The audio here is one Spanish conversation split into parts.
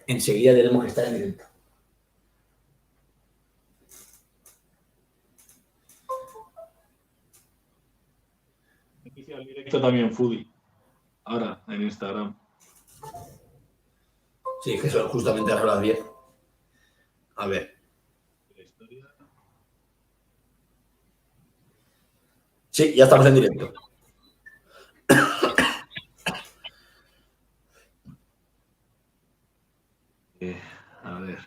Enseguida tenemos que estar en directo. Inicia el directo también Foodie. Ahora, en Instagram. Sí, es que son justamente a las 10. A ver. La historia. Sí, ya estamos en directo. A ver.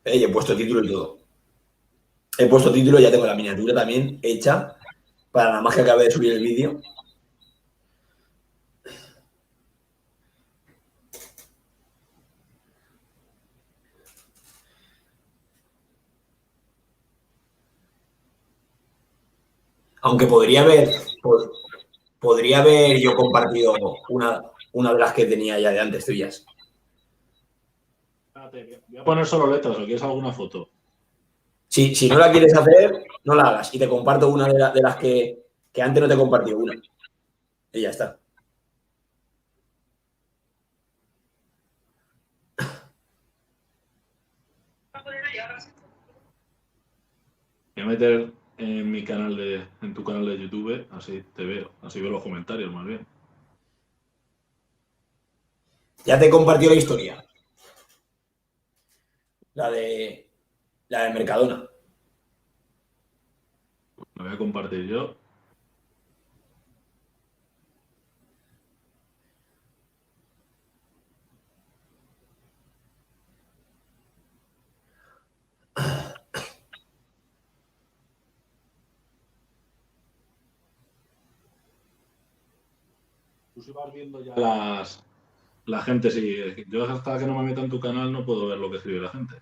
He puesto título y todo. He puesto título y ya tengo la miniatura también hecha para nada más que acabe de subir el vídeo. Aunque podría haber yo compartido una de las que tenía ya de antes tuyas. Espérate, voy a poner solo letras o quieres alguna foto. Si no la quieres hacer, no la hagas. Y te comparto una de las que antes no te compartí una. Y ya está. Voy a meter en mi canal en tu canal de YouTube, así te veo, así veo los comentarios más bien. Ya te compartió la historia. La de Mercadona. Lo voy a compartir yo. Tú si vas viendo ya la gente, sí. Yo hasta que no me meta en tu canal no puedo ver lo que escribe la gente.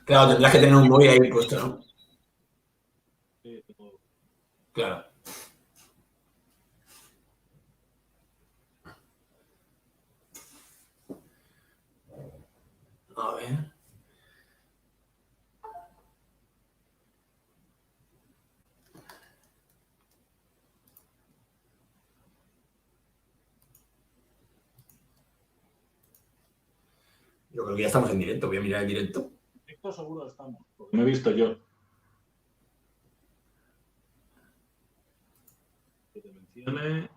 Claro, tendrás que tener un móvil ahí puesto, ¿no? Sí, Claro. A ver. Yo creo que ya estamos en directo. Voy a mirar el directo. Esto seguro estamos, porque me he visto yo. Que te mencione.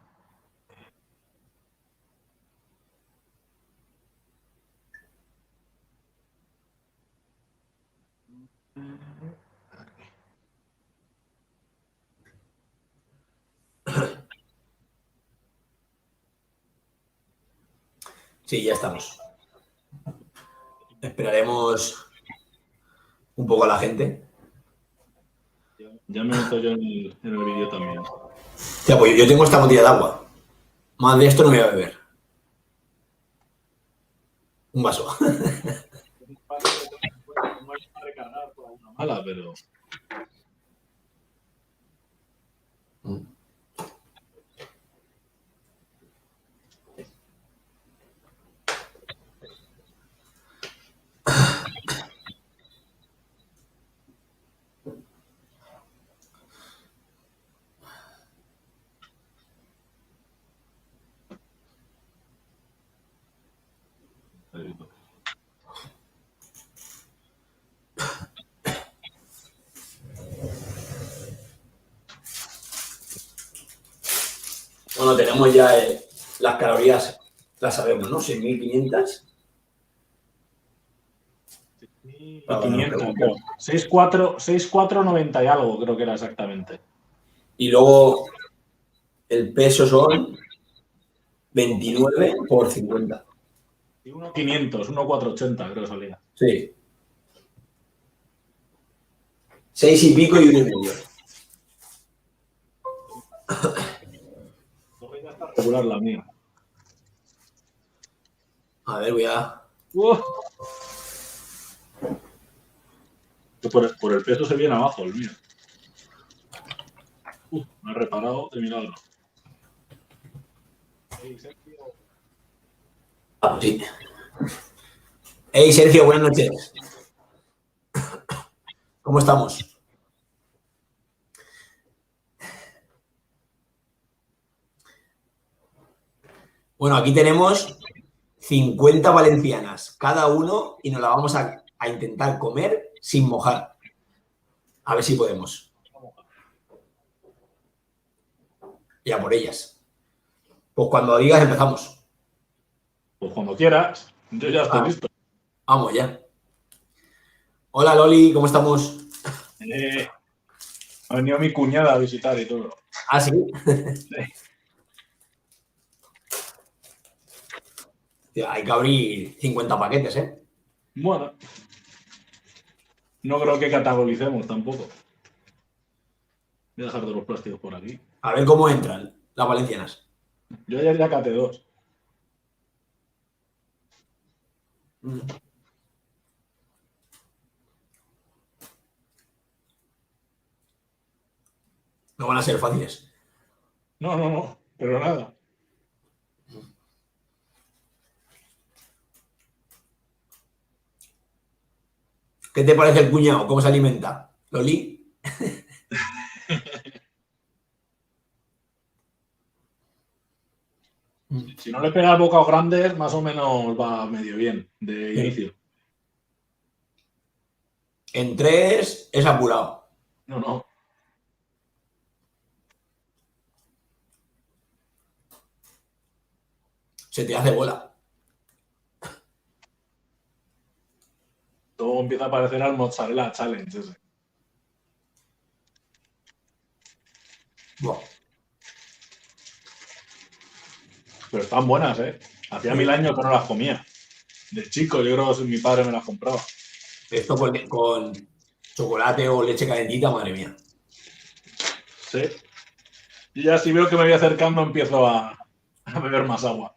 Sí, ya estamos. Esperaremos un poco a la gente. Ya me meto yo en el vídeo también. Ya, pues yo tengo esta botella de agua. Más de esto no me voy a beber. Un vaso. No hay que recargar por alguna mala, pero. Bueno, tenemos ya las calorías, las sabemos, ¿no? 6.500. 500, creo. 6,490 y algo, creo que era exactamente. Y luego el peso son 29 por 50. Y 1,500, 1,480 creo que salía. Sí. 6 y pico y 1,5. Ya está regular la mía. A ver, voy a... Por el peso se viene abajo el mío. Me ha reparado de milagro. Ah, sí. Hey, Sergio, buenas noches. ¿Cómo estamos? Bueno, aquí tenemos 50 valencianas cada uno y nos la vamos a intentar comer sin mojar. A ver si podemos. Ya por ellas. Pues cuando digas empezamos. Pues cuando quieras, yo ya estoy listo. Vamos ya. Hola Loli, ¿cómo estamos? Ha venido mi cuñada a visitar y todo. Ah, sí. Sí. Tío, hay que abrir 50 paquetes, ¿eh? Bueno, no creo que catagolicemos tampoco. Voy a dejar de los plásticos por aquí. A ver cómo entran las valencianas. Yo ya caté 2. No van a ser fáciles. No, pero nada. ¿Qué te parece el cuñado? ¿Cómo se alimenta? ¿Loli? Si no le pegas bocados grandes, más o menos va medio bien de inicio. En 3 es apurado. No. Se te hace bola. Todo empieza a parecer al mozzarella challenge ese. Buah. Pero están buenas, ¿eh? Hacía 1000 años que no las comía. De chico, yo creo que mi padre me las compraba. Esto con chocolate o leche calentita, madre mía. Sí. Y ya si veo que me voy acercando, empiezo a beber más agua.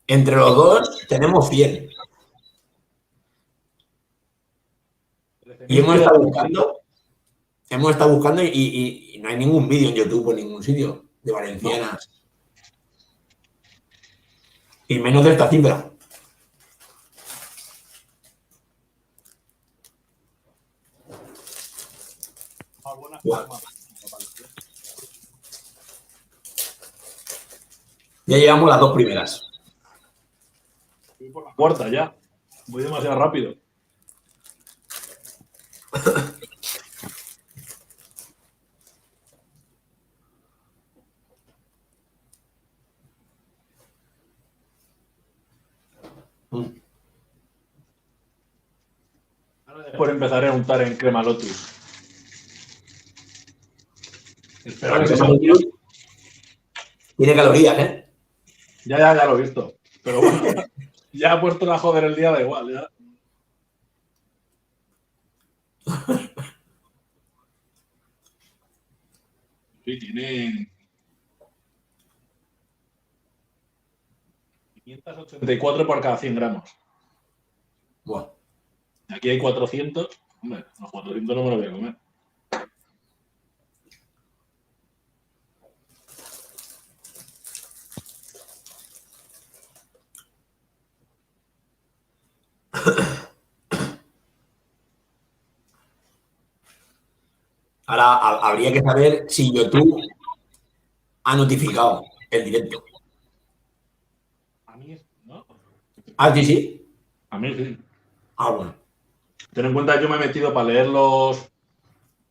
Entre los dos tenemos 100. Y hemos estado buscando y no hay ningún vídeo en YouTube o en ningún sitio de valencianas. No. Y menos de esta cifra. Wow. Ya llevamos las 2 primeras. Voy por la cuarta ya. Voy demasiado rápido. Ahora después empezaré a untar en crema Lotus. Espero que sea bien. Tiene calorías, ¿eh? Ya lo he visto. Pero bueno, ya ha puesto la joder el día, da igual. Ya. Sí, tiene 584 por cada 100 gramos. Bueno. Aquí hay 400. Hombre, los 400 no me los voy a comer. Ahora habría que saber si YouTube ha notificado el directo. A mí no. ¿Ah, sí, sí? A mí sí. Ah, bueno. Ten en cuenta que yo me he metido para leer los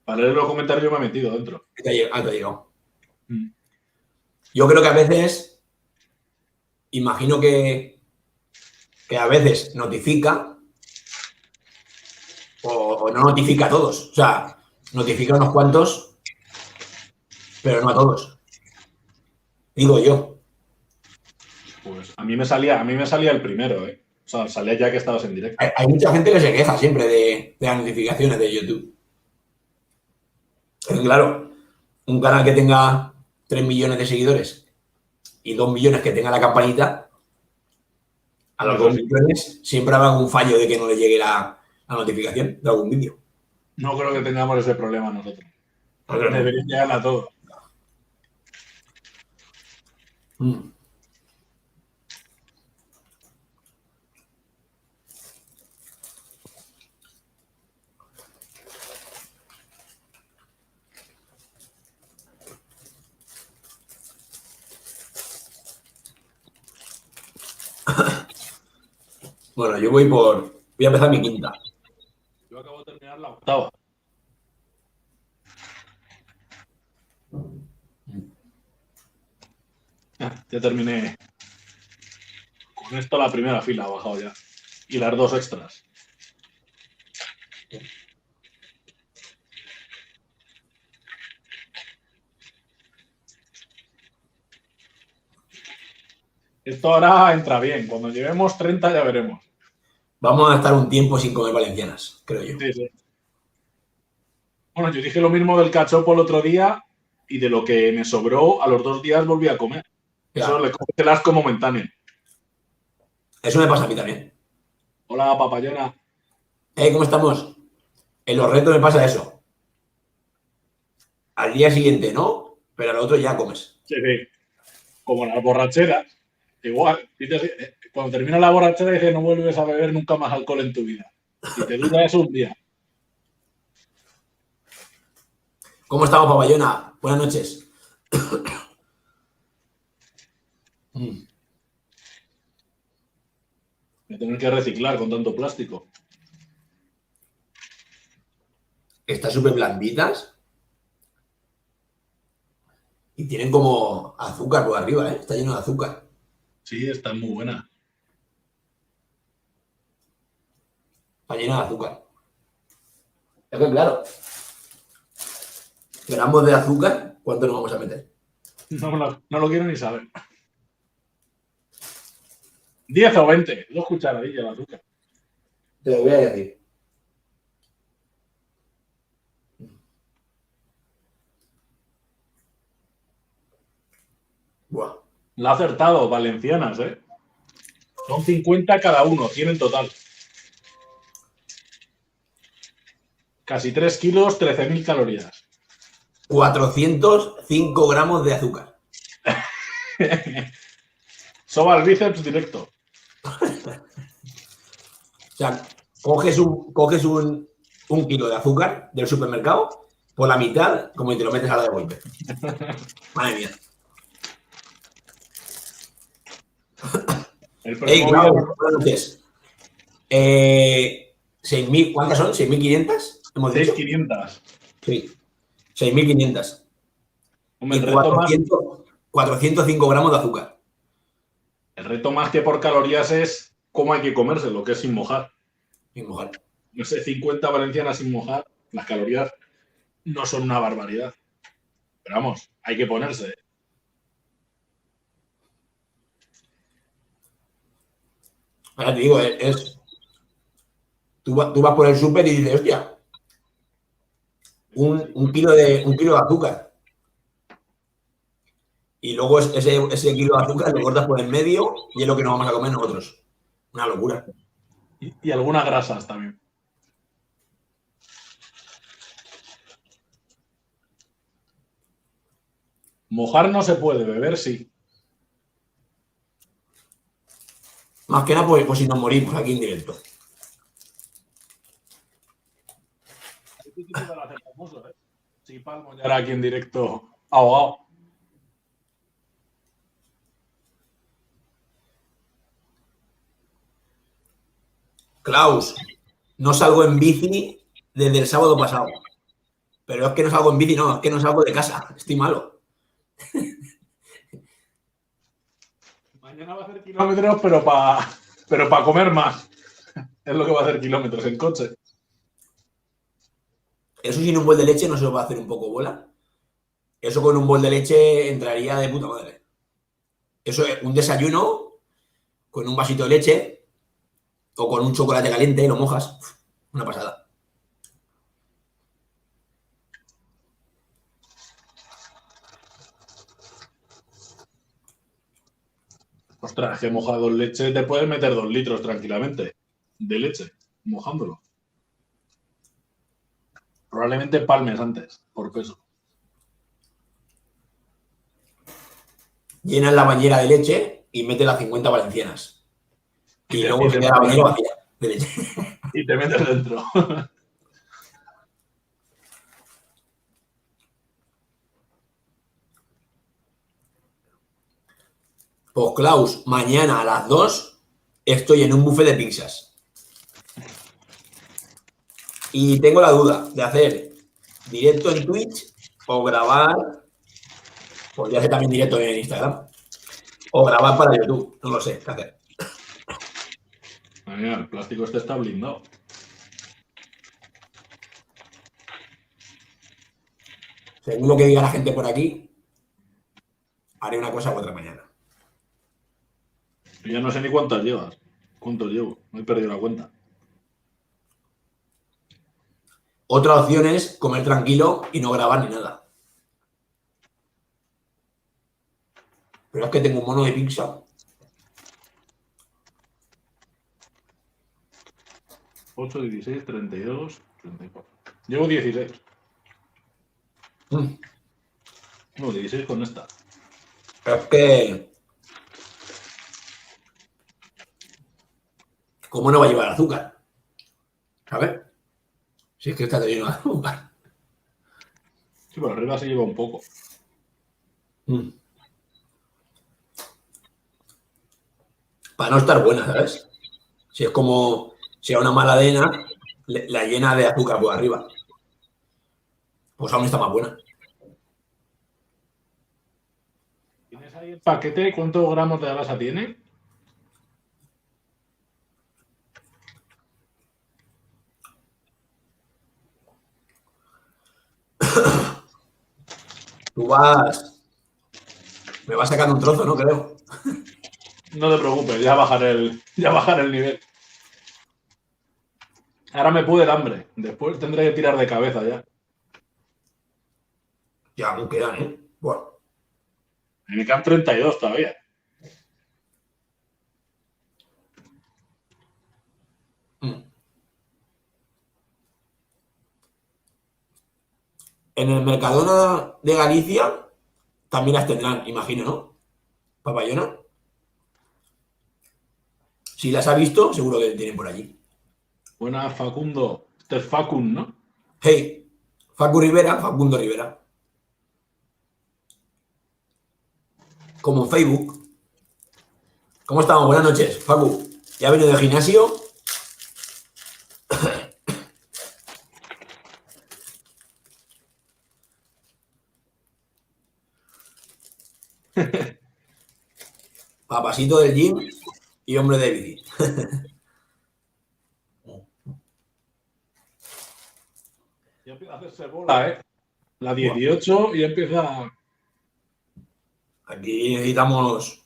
comentarios, yo me he metido dentro. Te ha llegado. Yo creo que a veces, imagino que a veces notifica o no notifica a todos. O sea, notifica a unos cuantos, pero no a todos. Digo yo. Pues a mí me salía el primero, ¿eh? O sea, salía ya que estabas en directo. Hay mucha gente que se queja siempre de las notificaciones de YouTube. Pero claro, un canal que tenga 3 millones de seguidores y 2 millones que tenga la campanita, a los 2 millones siempre habrá algún fallo de que no le llegue la notificación de algún vídeo. No creo que tengamos ese problema nosotros. Pero no. Debería llegar a todo. Bueno, yo voy a empezar mi quinta. Yo acabo de terminar la octava. Ya terminé. Con esto la primera fila ha bajado ya. Y las dos extras. Esto ahora entra bien. Cuando llevemos 30 ya veremos. Vamos a estar un tiempo sin comer valencianas, creo yo. Sí, sí. Bueno, yo dije lo mismo del cachopo el otro día y de lo que me sobró a los 2 días volví a comer. Eso Claro. le coge el asco momentáneo. Eso me pasa a mí también. Hola, papayona. ¿Cómo estamos? En los retos me pasa eso. Al día siguiente no, pero al otro ya comes. Sí, sí. Como las borracheras. Igual. Cuando termina la borrachera dices no vuelves a beber nunca más alcohol en tu vida. Y te dura eso un día. ¿Cómo estamos, papayona? Buenas noches. Voy a tener que reciclar con tanto plástico. Están súper blanditas. Y tienen como azúcar por arriba, ¿eh? Está lleno de azúcar. Sí, está muy buena. Está lleno de azúcar. Es que claro, gramos de azúcar, ¿cuánto nos vamos a meter? No lo quiero ni saber. 10 o 20, 2 cucharadillas de azúcar. Te lo voy a decir. Buah. La ha acertado, valencianas, ¿eh? Son 50 cada uno, 100 en total. Casi 3 kilos, 13.000 calorías. 405 gramos de azúcar. Soba el bíceps directo. O sea, coges un kilo de azúcar del supermercado por la mitad, como y te lo metes a la de golpe. Madre mía. Claro, buenas noches. 6.000, ¿cuántas son? ¿6.500? ¿Hemos dicho? 6.500. Sí, 6.500. Hombre, Y 405 gramos de azúcar. El reto más que por calorías es cómo hay que comérselo, que es sin mojar. Sin mojar. No sé, 50 valencianas sin mojar, las calorías no son una barbaridad. Pero vamos, hay que ponerse. Ahora te digo, tú vas por el súper y dices, hostia, un kilo de azúcar. Y luego ese kilo de azúcar lo cortas por el medio y es lo que nos vamos a comer nosotros. Una locura. Y algunas grasas también. Mojar no se puede, beber sí. Más que nada, pues si nos morimos aquí en directo. Sí, Palmo ya era aquí en directo ahogado. Klaus, no salgo en bici desde el sábado pasado. Pero es que no salgo en bici, no, es que no salgo de casa. Estoy malo. Mañana va a hacer kilómetros, pero para comer más. Es lo que va a hacer kilómetros en coche. Eso sin un bol de leche no se os va a hacer un poco bola. Eso con un bol de leche entraría de puta madre. Eso es un desayuno con un vasito de leche o con un chocolate caliente y lo mojas. Una pasada. Ostras, que mojado en leche te puedes meter 2 litros tranquilamente de leche, mojándolo. Probablemente palmes antes, por peso. Llenas la bañera de leche y metes las 50 valencianas. Y luego se queda la bañera vacía de leche. Y te metes dentro. Pues Klaus, mañana a las 2 estoy en un buffet de pizzas. Y tengo la duda de hacer directo en Twitch o grabar. Podría hacer también directo en Instagram. O grabar para YouTube. No lo sé qué hacer. Mira, el plástico este está blindado. Según lo que diga la gente por aquí, haré una cosa u otra mañana. Yo ya no sé ni cuántas llevas. ¿Cuántos llevo? Me he perdido la cuenta. Otra opción es comer tranquilo y no grabar ni nada. Pero es que tengo un mono de pizza. 8, 16, 32, 34. Llevo 16. Mm. No, 16 con esta. Es que... ¿Cómo no va a llevar azúcar? ¿Sabes? Si es que está lleno de azúcar. Sí, por arriba se lleva un poco. Mm. Para no estar buena, ¿sabes? Si es como... Si a una maladena la llena de azúcar por arriba. Pues aún está más buena. ¿Tienes ahí el paquete? ¿Cuántos gramos de grasa tiene? Tú vas... Me vas sacando un trozo, ¿no? Creo. No te preocupes, ya bajaré el nivel. Ahora me puede el hambre. Después tendré que tirar de cabeza ya. Ya aún quedan, ¿eh? Bueno. Me quedan 32 todavía. Mm. En el Mercadona de Galicia también las tendrán, imagino, ¿no? Papayona. Si las ha visto, seguro que tienen por allí. Buenas, Facundo. Este es Facun, ¿no? Hey, Facu Rivera, Facundo Rivera. Como en Facebook. ¿Cómo estamos? Buenas noches, Facu. ¿Ya ha venido del gimnasio? Papasito del gym y hombre de bici. Ya empieza a hacerse bola, ¿eh? La 18 y empieza... Aquí necesitamos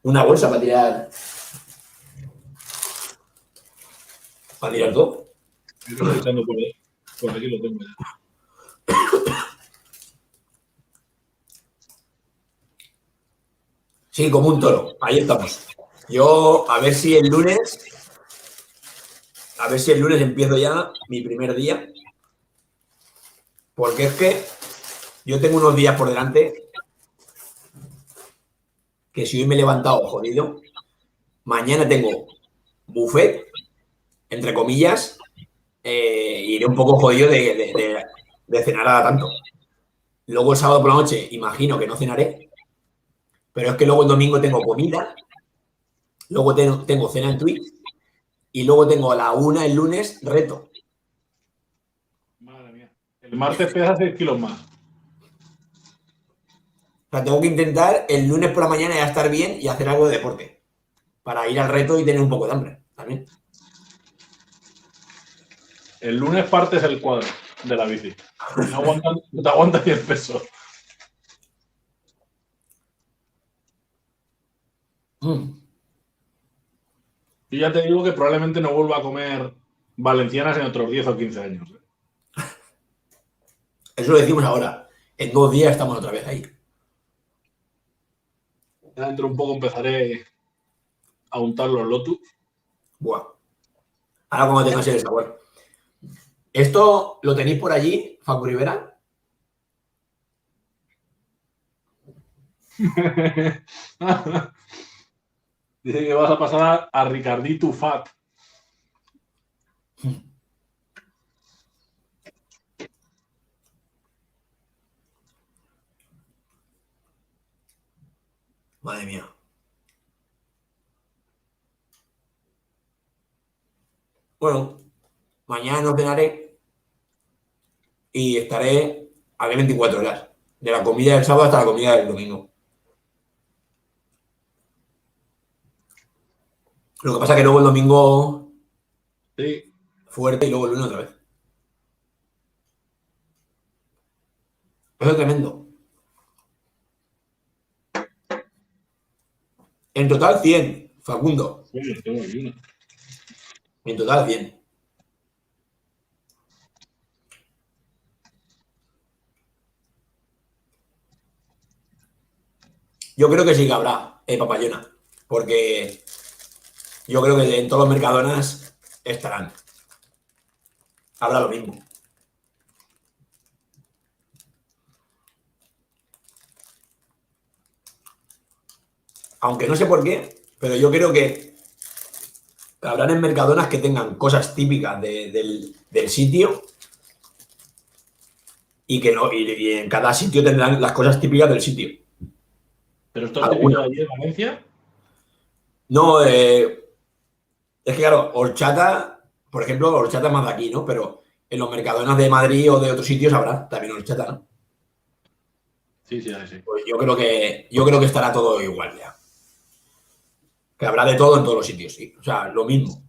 una bolsa para tirar todo. Yo lo estoy echando por ahí. Por aquí lo tengo ya. Sí, como un toro. Ahí estamos. Yo, a ver si el lunes empiezo ya mi primer día. Porque es que yo tengo unos días por delante que si hoy me he levantado jodido, mañana tengo buffet, entre comillas, iré un poco jodido de cenar a tanto. Luego el sábado por la noche imagino que no cenaré, pero es que luego el domingo tengo comida, luego tengo cena en Twitch y luego tengo a la 1 el lunes reto. Madre mía. El martes pesa 6 kilos más. O sea, tengo que intentar el lunes por la mañana ya estar bien y hacer algo de deporte para ir al reto y tener un poco de hambre también. El lunes partes el cuadro de la bici. No te aguanta 10 pesos. Mm. Y ya te digo que probablemente no vuelva a comer valencianas en otros 10 o 15 años. Eso lo decimos ahora. En 2 días estamos otra vez ahí. Ya dentro de un poco empezaré a untar los Lotus. Buah. Ahora cuando tengas el sabor. ¿Esto lo tenéis por allí, Facu Rivera? Dice que vas a pasar a Ricardito Fat. Madre mía. Bueno, mañana no cenaré y estaré a 24 horas. De la comida del sábado hasta la comida del domingo. Lo que pasa es que luego el domingo Sí. fuerte y luego el lunes otra vez. Eso es tremendo. En total 100, Facundo. Bueno, tengo aquí una. En total 100. Yo creo que sí que habrá papayona. Porque yo creo que en todos los mercadonas estarán. Habrá lo mismo. Aunque no sé por qué, pero yo creo que habrán en mercadonas que tengan cosas típicas del sitio y que no, y en cada sitio tendrán las cosas típicas del sitio. ¿Pero esto es típico de allí en Valencia? No, es que claro, horchata, por ejemplo, horchata es más de aquí, ¿no? Pero en los mercadonas de Madrid o de otros sitios habrá también horchata, ¿no? Sí, sí, sí. Pues yo creo que estará todo igual ya. Que habrá de todo en todos los sitios, sí. O sea, lo mismo.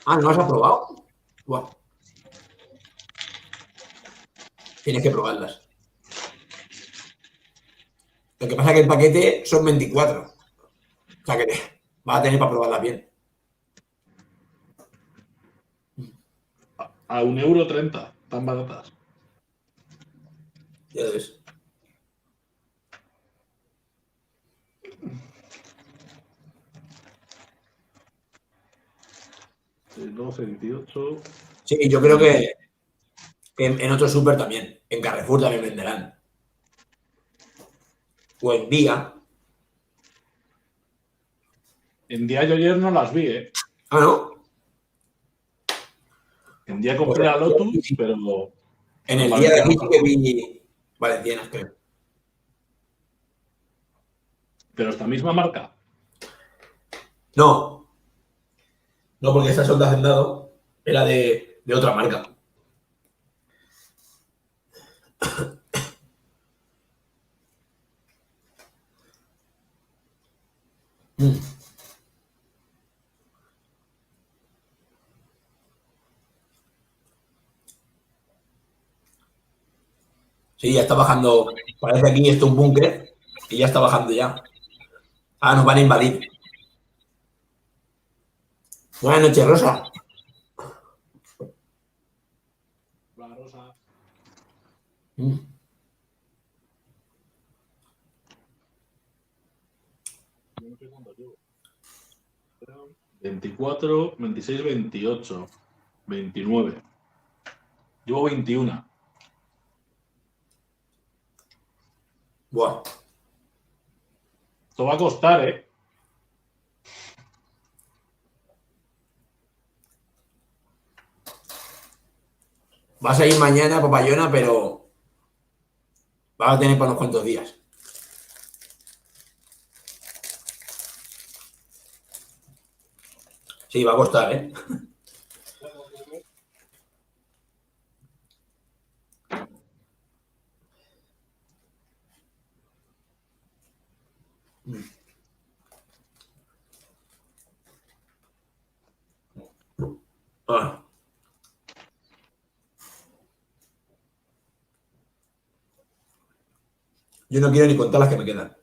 Ah, ¿no has probado? Buah, tienes que probarlas. Lo que pasa es que el paquete son 24. O sea que vas a tener para probarlas bien. A 1,30 € tan baratas. Ya ves. El 12, 18. Sí, yo creo que en otro súper también. En Carrefour también venderán. O en Día. En día yo ayer no las vi, ¿eh? Ah, ¿no? En día compré la Lotus, pero En las el día de aquí valencianas sí no. que vi valencianas, creo. Pero esta misma marca. No, no, porque esa son de Hacendado era de otra marca. Mm. Sí, ya está bajando. Parece aquí esto un búnker y ya está bajando ya. Ah, nos van a invadir. Buenas noches, Rosa. La rosa. Mm. Yo no sé cuánto llevo. 24, 26, 28, 29. Llevo 21. Buah. Esto va a costar, ¿eh? Vas a ir mañana, papayona, pero vas a tener para unos cuantos días. Sí, va a costar, ¿eh? Ah. Yo no quiero ni contar las que me quedan.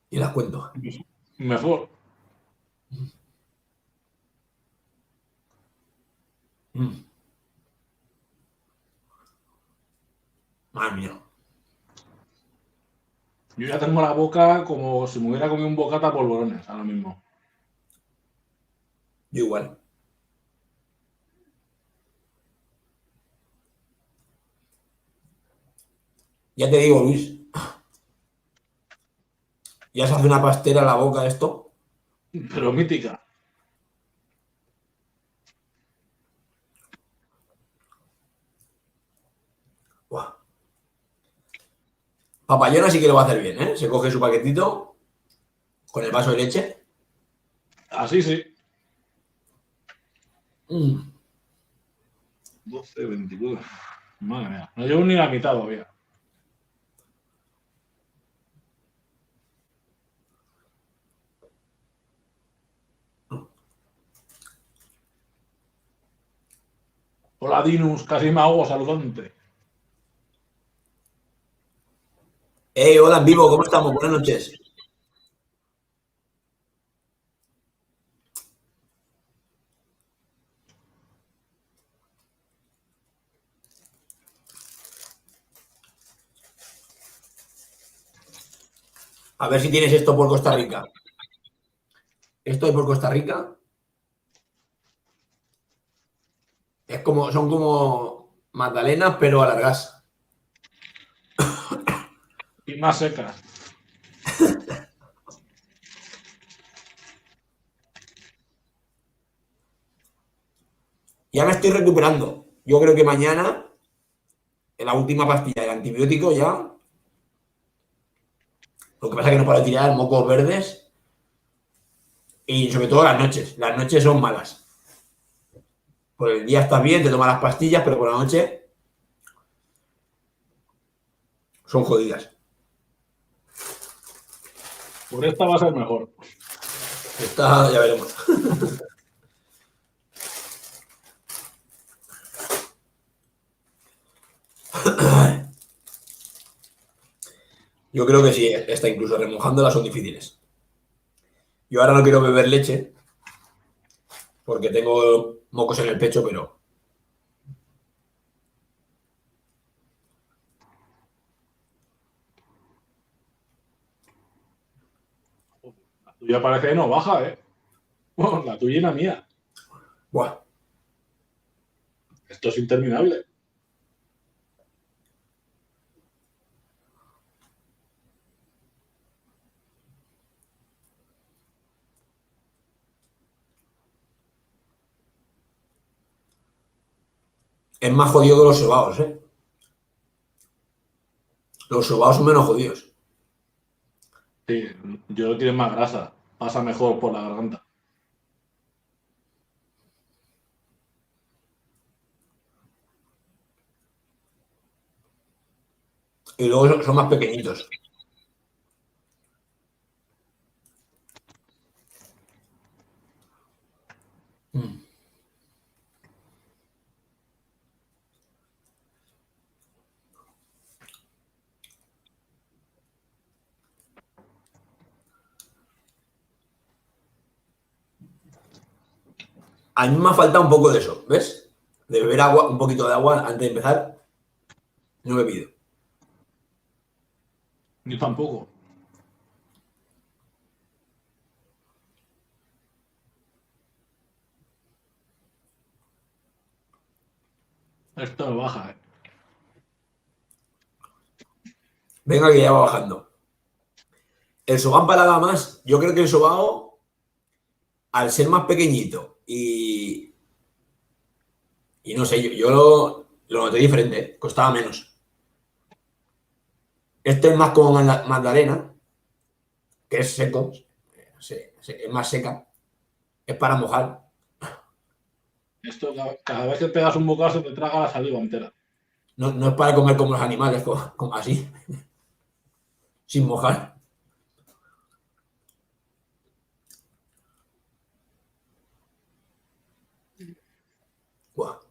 Y las cuento. Mejor. Mm. Madre mía. Yo ya tengo la boca como si me hubiera comido un bocata a polvorones ahora mismo. Yo igual. Ya te digo, Luis. Ya se hace una pastera en la boca esto. Pero mítica. Papayona sí que lo va a hacer bien, ¿eh? Se coge su paquetito con el vaso de leche. Así sí. Mm. 12, 24. Madre mía. No llevo ni la mitad todavía. Hola, Dinus. Casi me hago saludante. Hola, en vivo, ¿cómo estamos? Buenas noches. A ver si tienes esto por Costa Rica. Esto es por Costa Rica. Son como magdalenas, pero alargadas. Y más secas. Ya me estoy recuperando. Yo creo que mañana, en la última pastilla del antibiótico ya. Lo que pasa es que no paro de tirar mocos verdes y sobre todo las noches. Las noches son malas. Por el día estás bien, te tomas las pastillas, pero por la noche son jodidas. Por esta va a ser mejor. Esta ya veremos. Yo creo que sí, esta incluso remojándolas son difíciles. Yo ahora no quiero beber leche porque tengo mocos en el pecho, pero La tuya parece que no baja, ¿eh? Bueno, la tuya y la mía. buah, Esto es interminable. es más jodido que los sobaos, ¿eh? Los sobaos son menos jodidos. Sí, yo tiene más grasa. Pasa mejor por la garganta. Y luego son más pequeñitos. Mm. A mí me ha faltado un poco de eso, ¿ves? De beber agua, un poquito de agua antes de empezar. No he bebido. Ni tampoco. Esto me baja, ¿eh? Venga, que ya va bajando. El sobao empalaga más. Yo creo que el sobao, al ser más pequeñito y no sé, yo lo noté diferente, ¿eh? Costaba menos. Este es más como magdalena, que es seco, es más seca, es para mojar. Esto, cada vez que pegas un bocado se te traga la saliva entera. No, no es para comer como los animales, como así, sin mojar. Buah.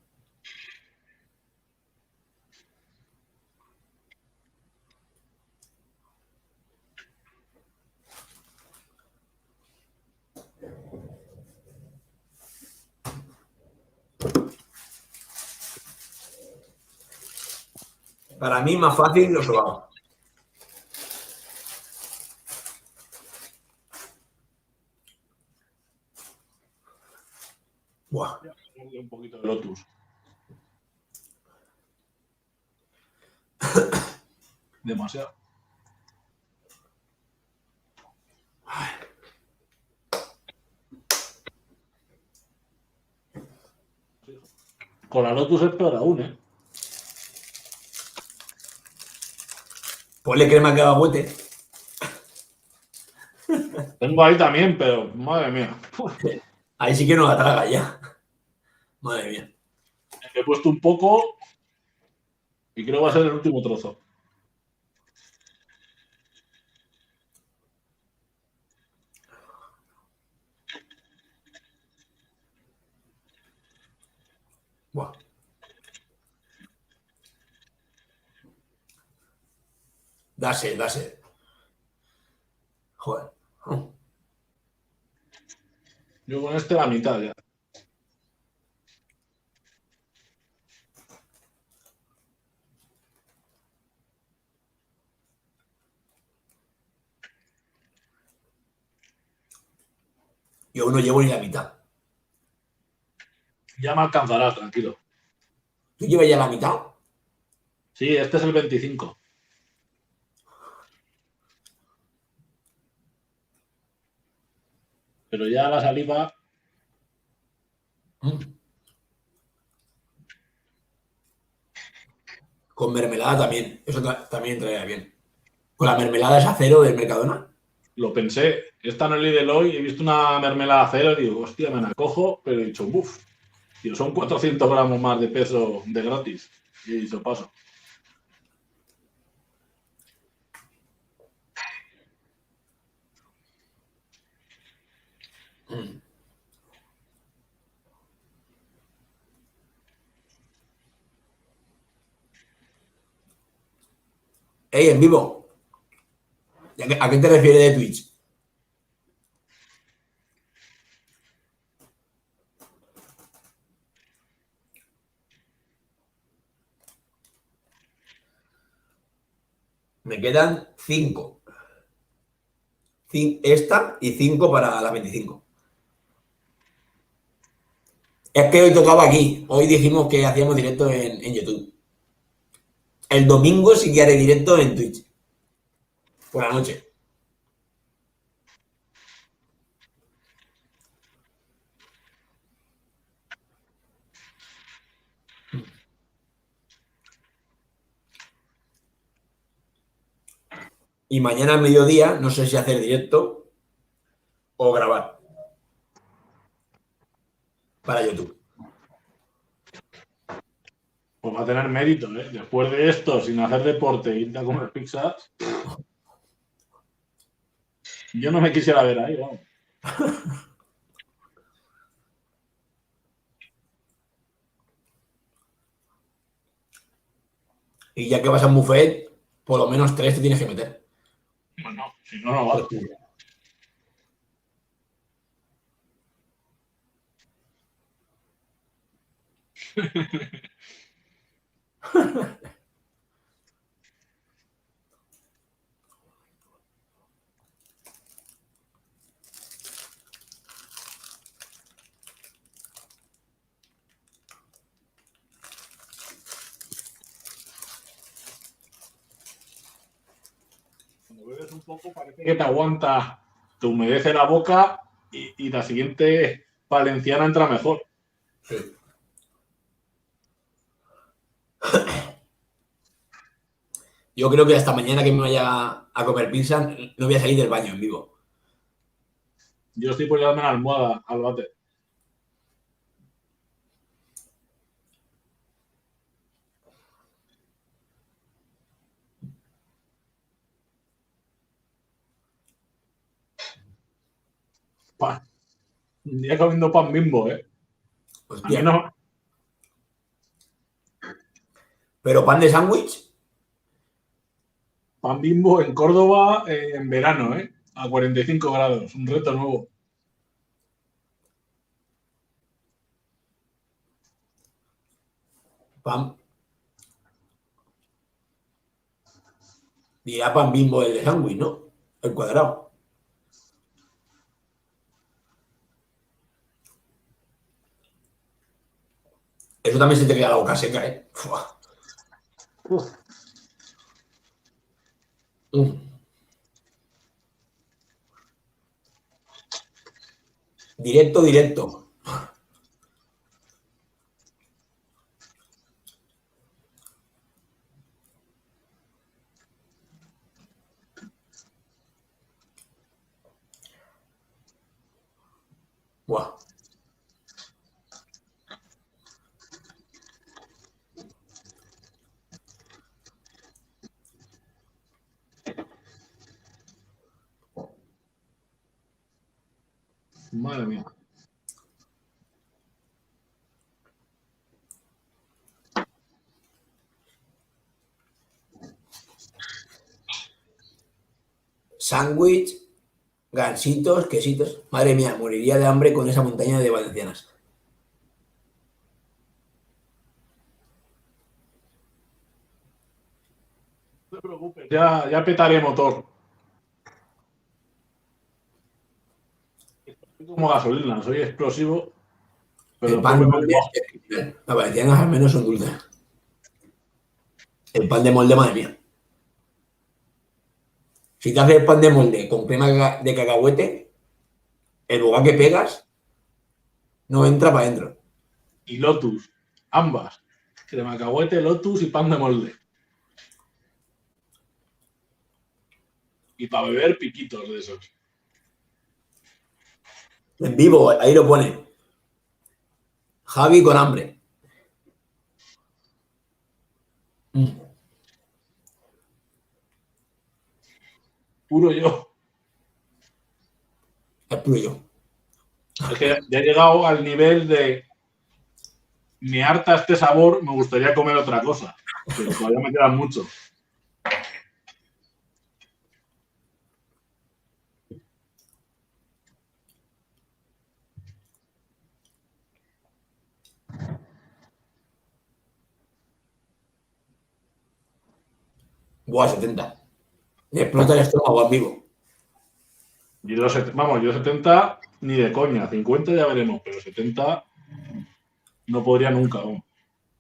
Para mí más fácil los sobaos. Buah. Un poquito de Lotus. Demasiado. Con la Lotus es peor aún, ¿eh? Ponle crema que agüete. Tengo ahí también, pero madre mía. Ahí sí que no la traga ya. Madre mía. He puesto un poco y creo que va a ser el último trozo. Buah. Da sed, da sed. Joder. Yo con este la mitad ya. Yo no llevo ni la mitad. Ya me alcanzará, tranquilo. ¿Tú llevas ya la mitad? Sí, este es el 25. Pero ya la saliva. Con mermelada también. Eso también traía bien. ¿Con la mermelada esa cero del Mercadona? Lo pensé. Esta no es Lidl hoy. He visto una mermelada cero y digo, hostia, me la cojo. Pero he dicho, uff, tío, son 400 gramos más de peso de gratis. Y he dicho, paso. ¡Ey, en vivo! ¿A qué te refieres de Twitch? Me quedan 5. Esta y 5 para las 25. Es que hoy tocaba aquí. Hoy dijimos que hacíamos directo en YouTube. El domingo sí que haré directo en Twitch. Por la noche. Y mañana al mediodía, no sé si hacer directo o grabar para YouTube. Pues va a tener mérito, ¿eh? Después de esto, sin hacer deporte, irte a comer pizzas. Yo no me quisiera ver ahí, vamos. Y ya que vas a un buffet, por lo menos 3 te tienes que meter. Bueno, si no, no va. Cuando bebes un poco parece que te aguanta, te humedece la boca y la siguiente valenciana entra mejor. Sí. Yo creo que hasta mañana que me vaya a comer pizza, no voy a salir del baño en vivo. Yo estoy por llevarme la almohada al váter. Pa. Un día comiendo pan Bimbo, ¿eh? A mí Hostia. no. ¿Pero pan de sándwich? Pan Bimbo en Córdoba en verano, ¿eh? A 45 grados. Un reto nuevo. Pan. Dirá pan Bimbo el de sándwich, ¿no? El cuadrado. Eso también se te queda la boca seca, ¿eh? Fua. Directo, directo. Buah. Madre mía. Sándwich, gansitos, quesitos. Madre mía, moriría de hambre con esa montaña de valencianas. No te preocupes, ya petaré motor. Soy como gasolina, soy explosivo, pero El después pan me de vuelvo molde bajo. es genial. Las valencianas al menos son dulces. El pan de molde, madre mía. Si te haces el pan de molde con crema de cacahuete, el boga que pegas no entra para adentro. Y Lotus, ambas. Crema cacahuete, Lotus y pan de molde. Y para beber, piquitos de esos. En vivo, ahí lo pone. Javi con hambre. Mm, Puro yo. es puro yo. Es que ya he llegado al nivel de me harta este sabor, me gustaría comer otra cosa. Pero todavía me queda mucho. Buah, 70. Me explota el estómago en vivo. Vamos, yo 70 ni de coña. 50 ya veremos, pero 70 no podría nunca. Vamos.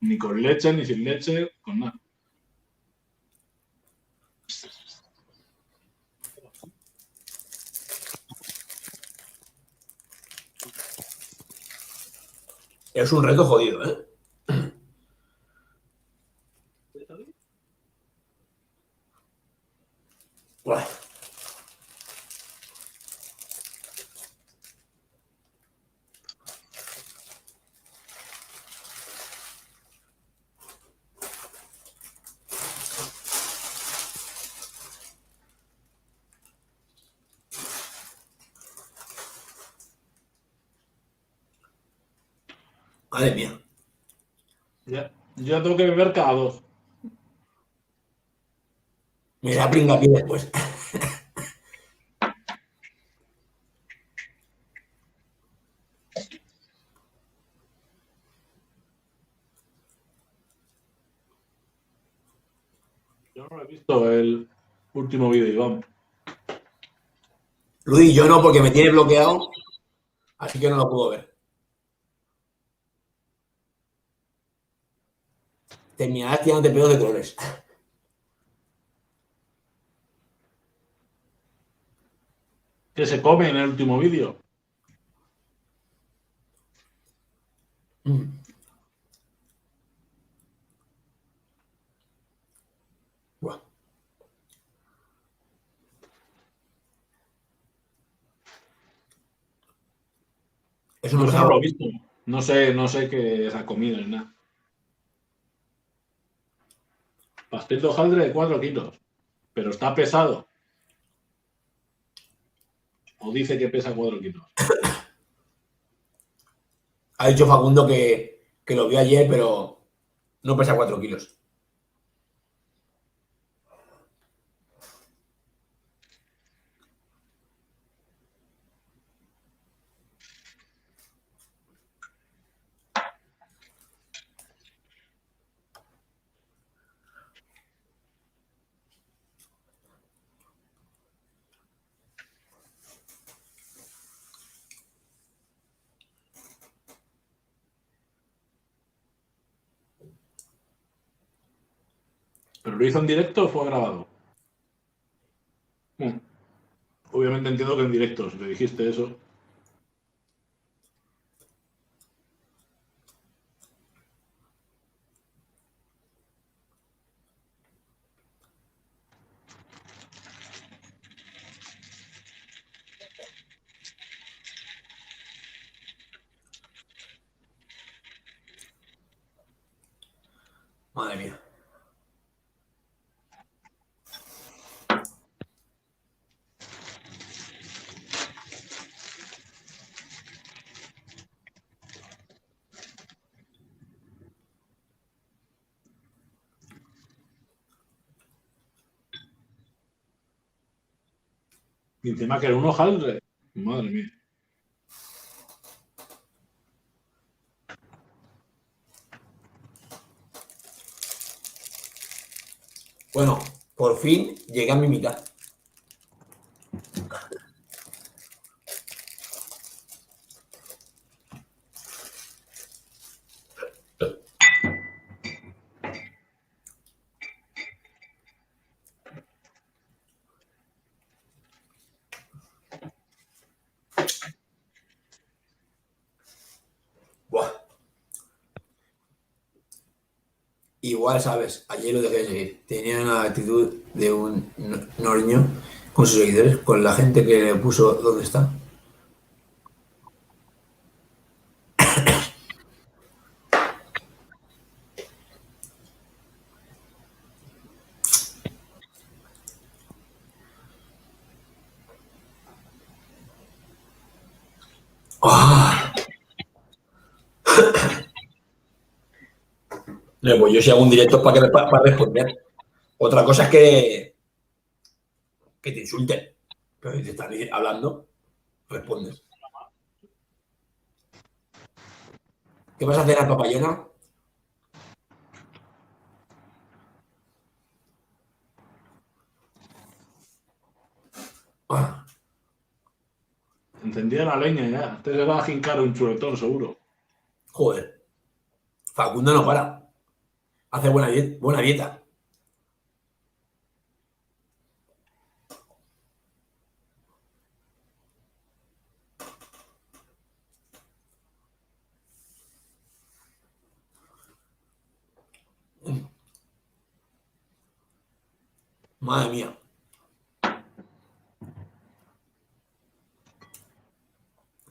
Ni con leche, ni sin leche, con nada. Es un reto jodido, ¿eh? Buah. Madre mía. Ya, yo tengo que beber cada dos. Me da pringapié después. Yo no lo he visto el último vídeo, Iván. Luis, yo no, porque me tiene bloqueado, así que no lo puedo ver. Terminarás tirándote pedos de colores. ¿Qué se come en el último vídeo? Mm. Buah. Eso no Yo me eso no sabe. lo he visto. No sé qué es la comida ni nada. Pastel de hojaldre de 4 kilos. Pero está pesado. O dice que pesa 4 kilos. Ha dicho Facundo que lo vio ayer, pero no pesa 4 kilos. ¿Pero lo hizo en directo o fue grabado? Obviamente entiendo que en directo, si le dijiste eso. Madre mía. Y encima que era un hojaldre. Madre mía. Bueno, por fin llegué a mi mitad. Buah. Igual, ¿sabes? Ayer lo dejé de seguir. Tenía una actitud de un norño con sus seguidores, con la gente que le puso dónde está. ¡Ah! No, pues yo si hago un directo para responder. Otra cosa es que te insulten. Pero si te están hablando, respondes. ¿Qué vas a hacer a papayona? Ah, Encendía la leña ya. Te va a jincar un chuletón, seguro. joder. Facundo no para. Hace buena dieta. Madre mía.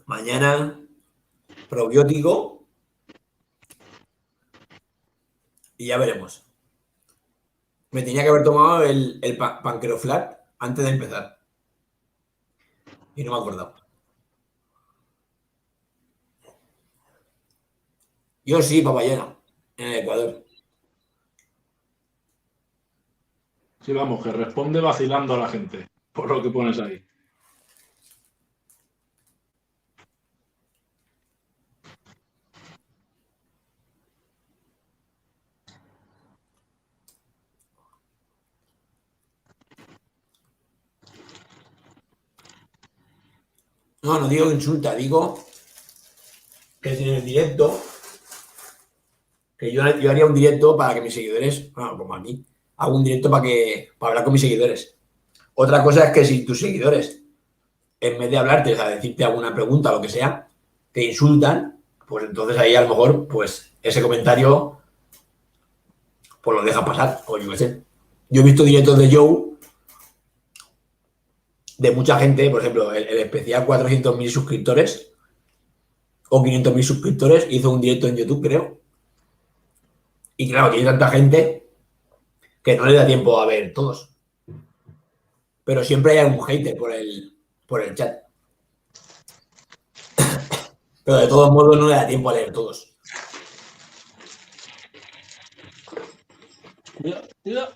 Mañana, probiótico y ya veremos. Me tenía que haber tomado el Pancreoflat antes de empezar. Y no me he acordado. Yo sí, papayona, en el Ecuador. Sí, vamos, que responde vacilando a la gente. Por lo que pones ahí. No, no digo que insulta, digo que si en el directo, que yo haría un directo para que mis seguidores, bueno, como aquí, hago un directo para hablar con mis seguidores. Otra cosa es que si tus seguidores, en vez de hablarte, o sea, decirte alguna pregunta o lo que sea, te insultan, pues entonces ahí a lo mejor, pues ese comentario, pues lo dejas pasar, o yo qué sé. Yo he visto directos de Joe de mucha gente, por ejemplo, el especial 400.000 suscriptores o 500.000 suscriptores, hizo un directo en YouTube, creo. Y claro, que hay tanta gente que no le da tiempo a ver todos. Pero siempre hay algún hater por el chat. Pero de todos modos no le da tiempo a leer todos. Cuidado, cuidado.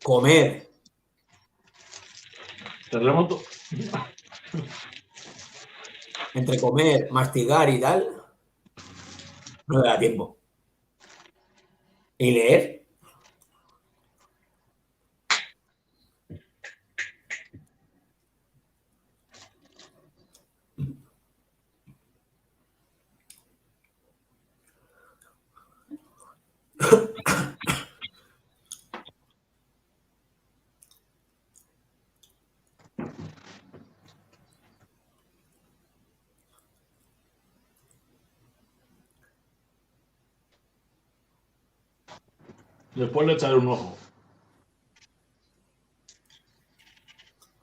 Comer, Terremoto. entre comer, mastigar y tal, no le da tiempo. Y leer, Después le echaré un ojo.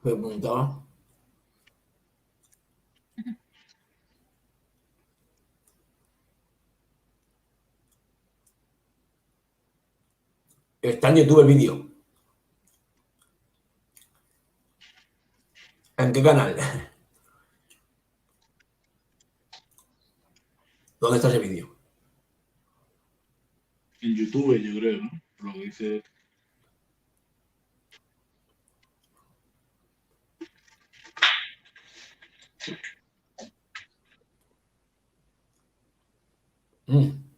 me preguntaba. Está en YouTube el vídeo. ¿En qué canal? ¿Dónde está ese vídeo? En YouTube, yo creo, ¿no? Por lo que dice. Mm.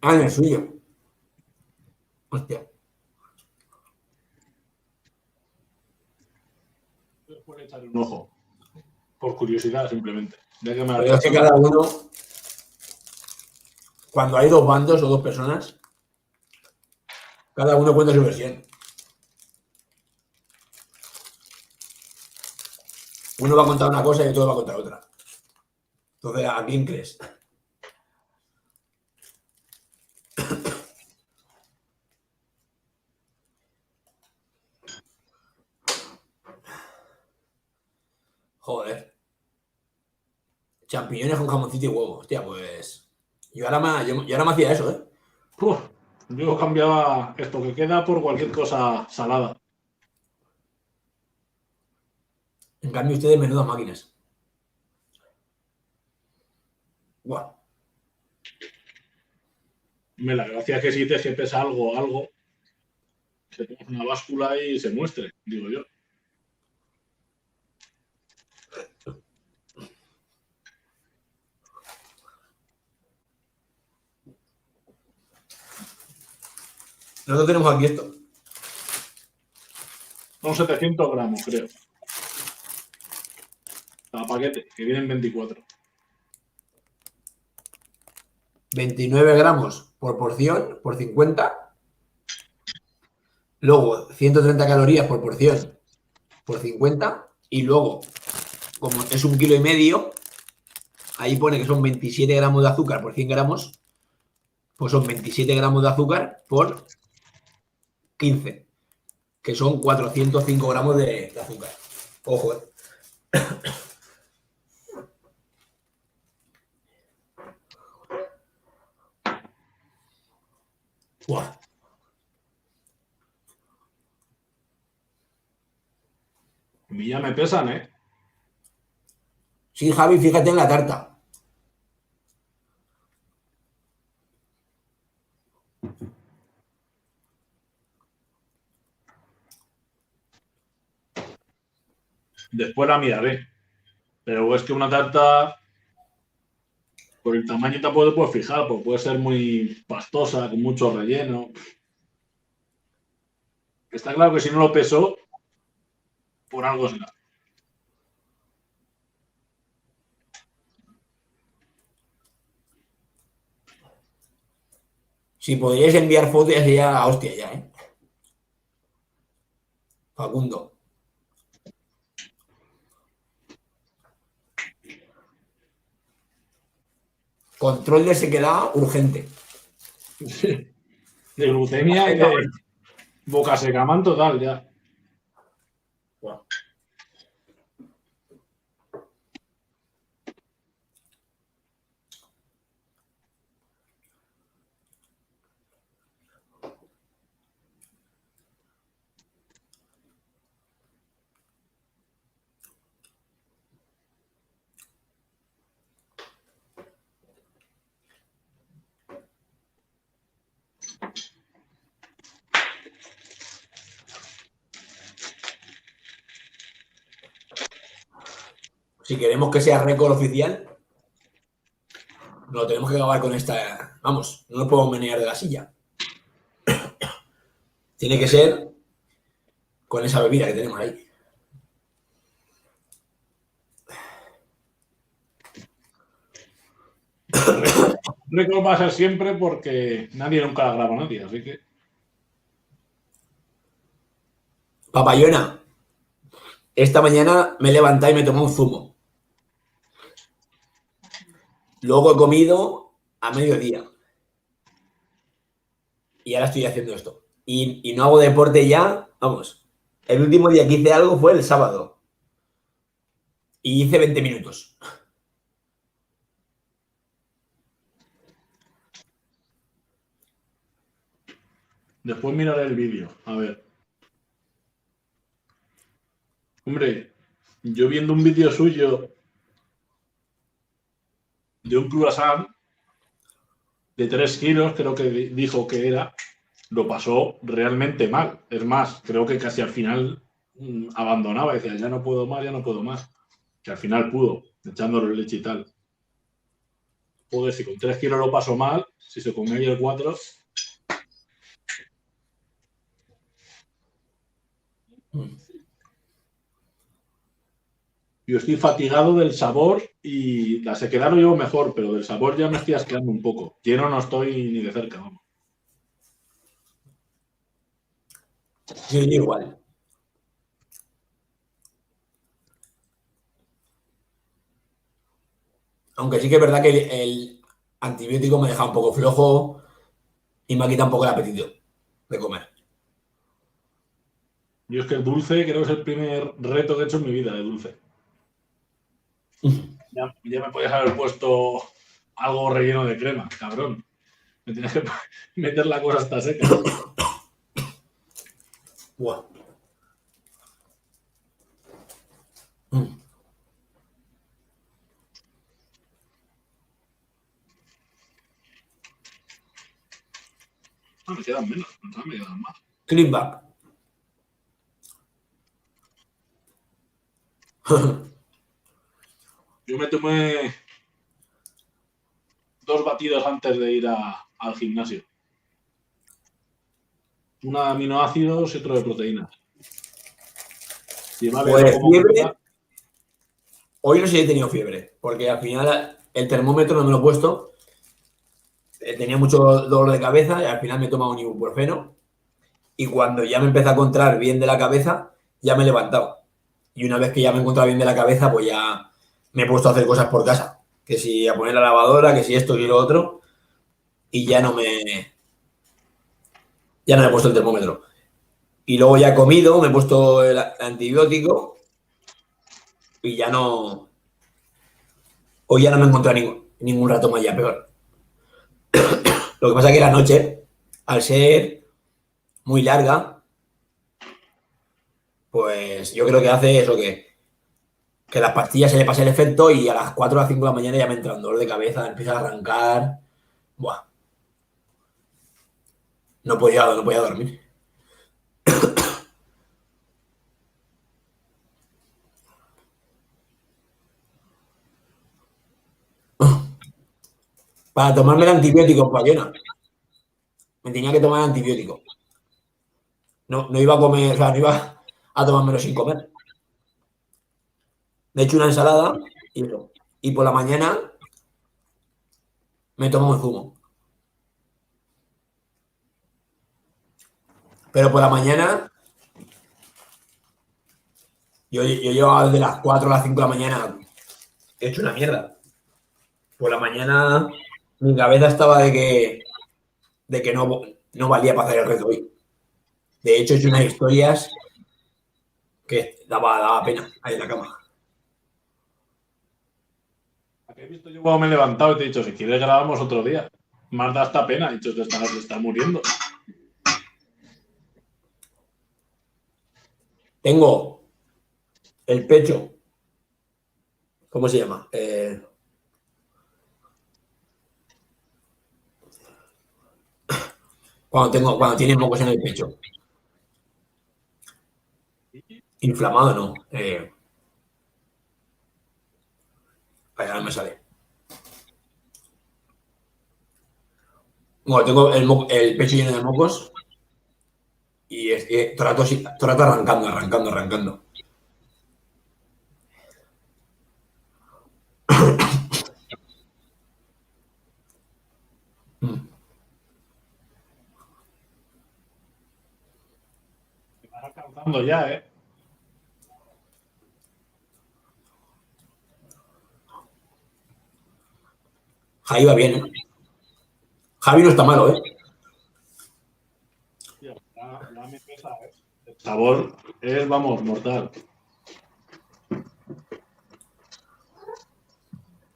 Ah, en el suyo. Hostia. Puedes echarle un ojo. Por curiosidad, simplemente. Ya que me Pero es que cada uno, cuando hay dos bandos o dos personas, cada uno cuenta su versión. Uno va a contar una cosa y otro va a contar otra. Entonces, ¿a quién crees? Joder. Champiñones con jamoncito y huevo. Hostia, pues. Yo ahora me hacía eso, ¿eh? Uf, yo cambiaba esto que queda por cualquier cosa salada. En cambio, ustedes menudas máquinas. Buah. La gracia es que si te pesa algo, se ponga una báscula y se muestre, digo yo. Nosotros tenemos aquí esto. Son 700 gramos, creo. Cada paquete, que vienen 24. 29 gramos por porción, por 50. Luego, 130 calorías por porción, por 50. Y luego, como es 1,5 kilos, ahí pone que son 27 gramos de azúcar por 100 gramos. Pues son 27 gramos de azúcar por 15, que son 405 gramos de azúcar. Ojo, ¿eh? Buah. A mí ya me pesan, ¿eh? Sí, Javi, fíjate en la tarta. Después la miraré. Pero es que una tarta, por el tamaño tampoco te puedes fijar, porque puede ser muy pastosa, con mucho relleno. Está claro que si no lo peso, por algo será. Si podríais enviar fotos, ya sería la hostia ya, ¿eh? Facundo. Control de sequedad urgente. De glucemia y de boca seca, man total, ya. Si queremos que sea récord oficial, no tenemos que acabar con esta. Vamos, no nos podemos menear de la silla. Tiene que ser con esa bebida que tenemos ahí. Récord va a ser siempre porque nadie nunca la graba a nadie, así que. Papayona, esta mañana me he levantado y me he tomado un zumo. Luego he comido a mediodía. Y ahora estoy haciendo esto. Y no hago deporte ya, vamos, El último día que hice algo fue el sábado. Y hice 20 minutos. Después miraré el vídeo. A ver. Hombre, yo viendo un vídeo suyo de un croissant de 3 kilos, creo que dijo que era, lo pasó realmente mal. Es más, creo que casi al final abandonaba, decía, ya no puedo más, ya no puedo más. Que al final pudo, echándole leche y tal. Joder, si con 3 kilos lo pasó mal, si se comió ahí el 4. Yo estoy fatigado del sabor y la sequedad lo llevo mejor, pero del sabor ya me estoy asqueando un poco. Lleno no estoy ni de cerca, vamos. Yo igual. Aunque sí que es verdad que el antibiótico me deja un poco flojo y me ha quitado un poco el apetito de comer. Yo es que el dulce creo que es el primer reto que he hecho en mi vida de dulce. Ya me podías haber puesto algo relleno de crema, cabrón. Me tienes que meter la cosa hasta seca. Buah. No, me quedan menos, no me quedan más. Clean back. Yo me tomé 2 batidos antes de ir al gimnasio. Una de aminoácidos y otro de proteínas. Y me ha Pues como fiebre. Hoy no sé si he tenido fiebre, porque al final el termómetro no me lo he puesto. Tenía mucho dolor de cabeza y al final me he tomado un ibuprofeno. Y cuando ya me empecé a encontrar bien de la cabeza, ya me he levantado. Y una vez que ya me he encontrado bien de la cabeza, pues ya me he puesto a hacer cosas por casa. Que si a poner la lavadora, que si esto y lo otro. Y ya no me he puesto el termómetro. Y luego ya he comido, me he puesto el antibiótico y ya no. Hoy ya no me he encontrado ningún rato más ya peor. Lo que pasa es que la noche, al ser muy larga, pues yo creo que hace eso que las pastillas se le pase el efecto y a las 4 o las 5 de la mañana ya me entra un dolor de cabeza, empieza a arrancar. Buah. No podía dormir. Para tomarme el antibiótico, payona. Me tenía que tomar el antibiótico. No iba a comer, o sea, no iba a tomármelo sin comer. Me he hecho una ensalada y eso. Y por la mañana me tomo un zumo. Pero por la mañana, yo llevaba desde las 4 a las 5 de la mañana he hecho una mierda. Por la mañana mi cabeza estaba de que no valía para hacer el reto hoy. De hecho, he hecho unas historias que daba pena ahí en la cama. He visto yo cuando me he levantado y te he dicho, si quieres grabamos otro día. Más da esta pena, he dicho, te estás muriendo. Tengo el pecho. ¿Cómo se llama? Cuando tienes mocos en el pecho. Inflamado, no. Vaya, no me sale. Bueno, tengo el pecho lleno de mocos y todo el rato arrancando. Te vas alcanzando ya, ¿eh? Javi va bien, ¿eh? Javi no está malo, ¿eh? Ya me pesa, ¿eh? sabor es, vamos, mortal.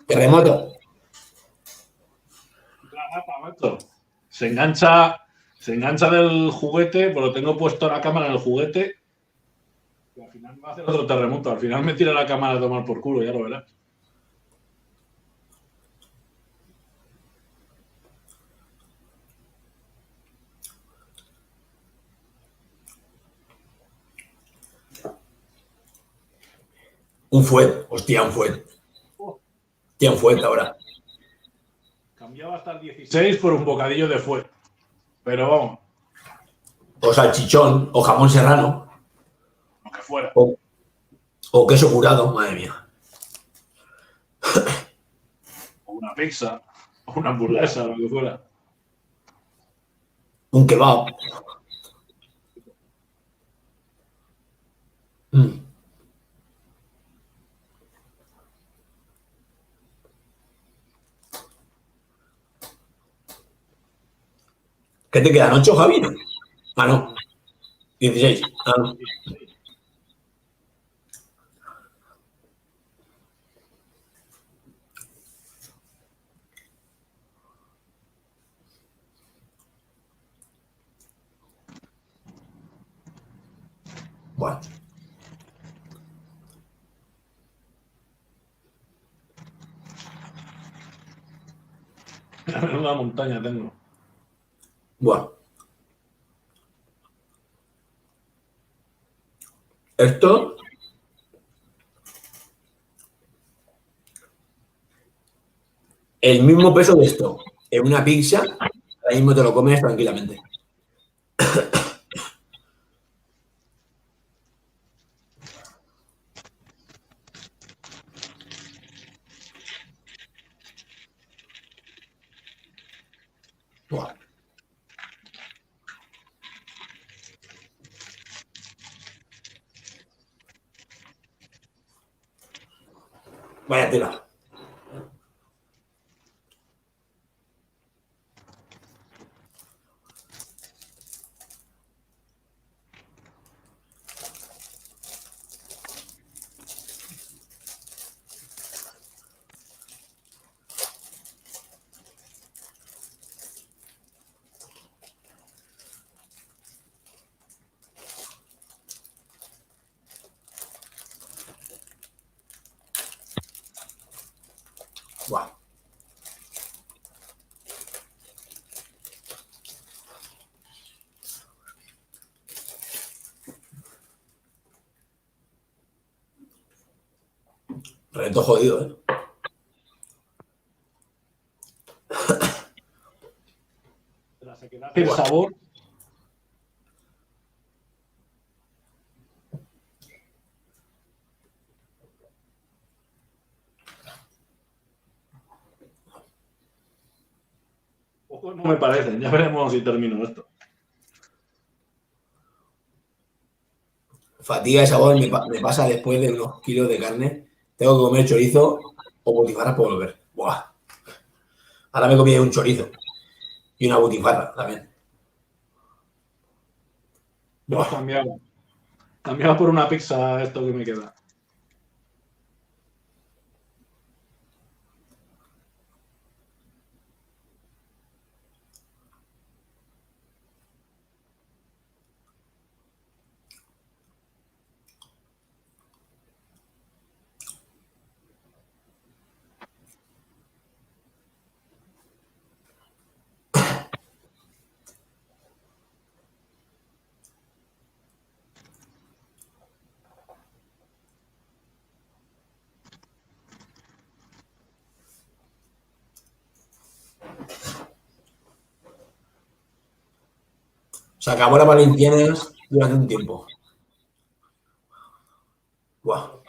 Terremoto. La gata, macho. Se engancha del juguete, pues lo tengo puesto la cámara en el juguete. Y al final me va a hacer otro terremoto. Al final me tira la cámara a tomar por culo, ya lo verás. Un fuet. Hostia, un fuet. Hostia, un fuet ahora. Cambiaba hasta el 16 por un bocadillo de fuet. Pero vamos. O salchichón, o jamón serrano. Lo que fuera. O queso curado, madre mía. O una pizza. O una hamburguesa, lo que fuera. Un kebab. Mm. ¿Qué te quedan? ¿8, Javi? Ah, no. 16. Ah, no. Bueno. Una montaña tengo. Bueno. Esto. El mismo peso de esto. En una pizza, ahora mismo te lo comes tranquilamente. Buah. Vaya tela. Buah. Reto jodido, ¿eh? La sequedad y el sabor. Poco no me parecen. Ya veremos si termino esto. Fatiga de sabor me pasa después de unos kilos de carne. Tengo que comer chorizo o butifarra por volver. Buah. Ahora me comí un chorizo y una butifarra también. Hemos Buah. cambiado. Cambiado por una pizza esto que me queda. Se acabó la Valencianas durante un tiempo. Buah.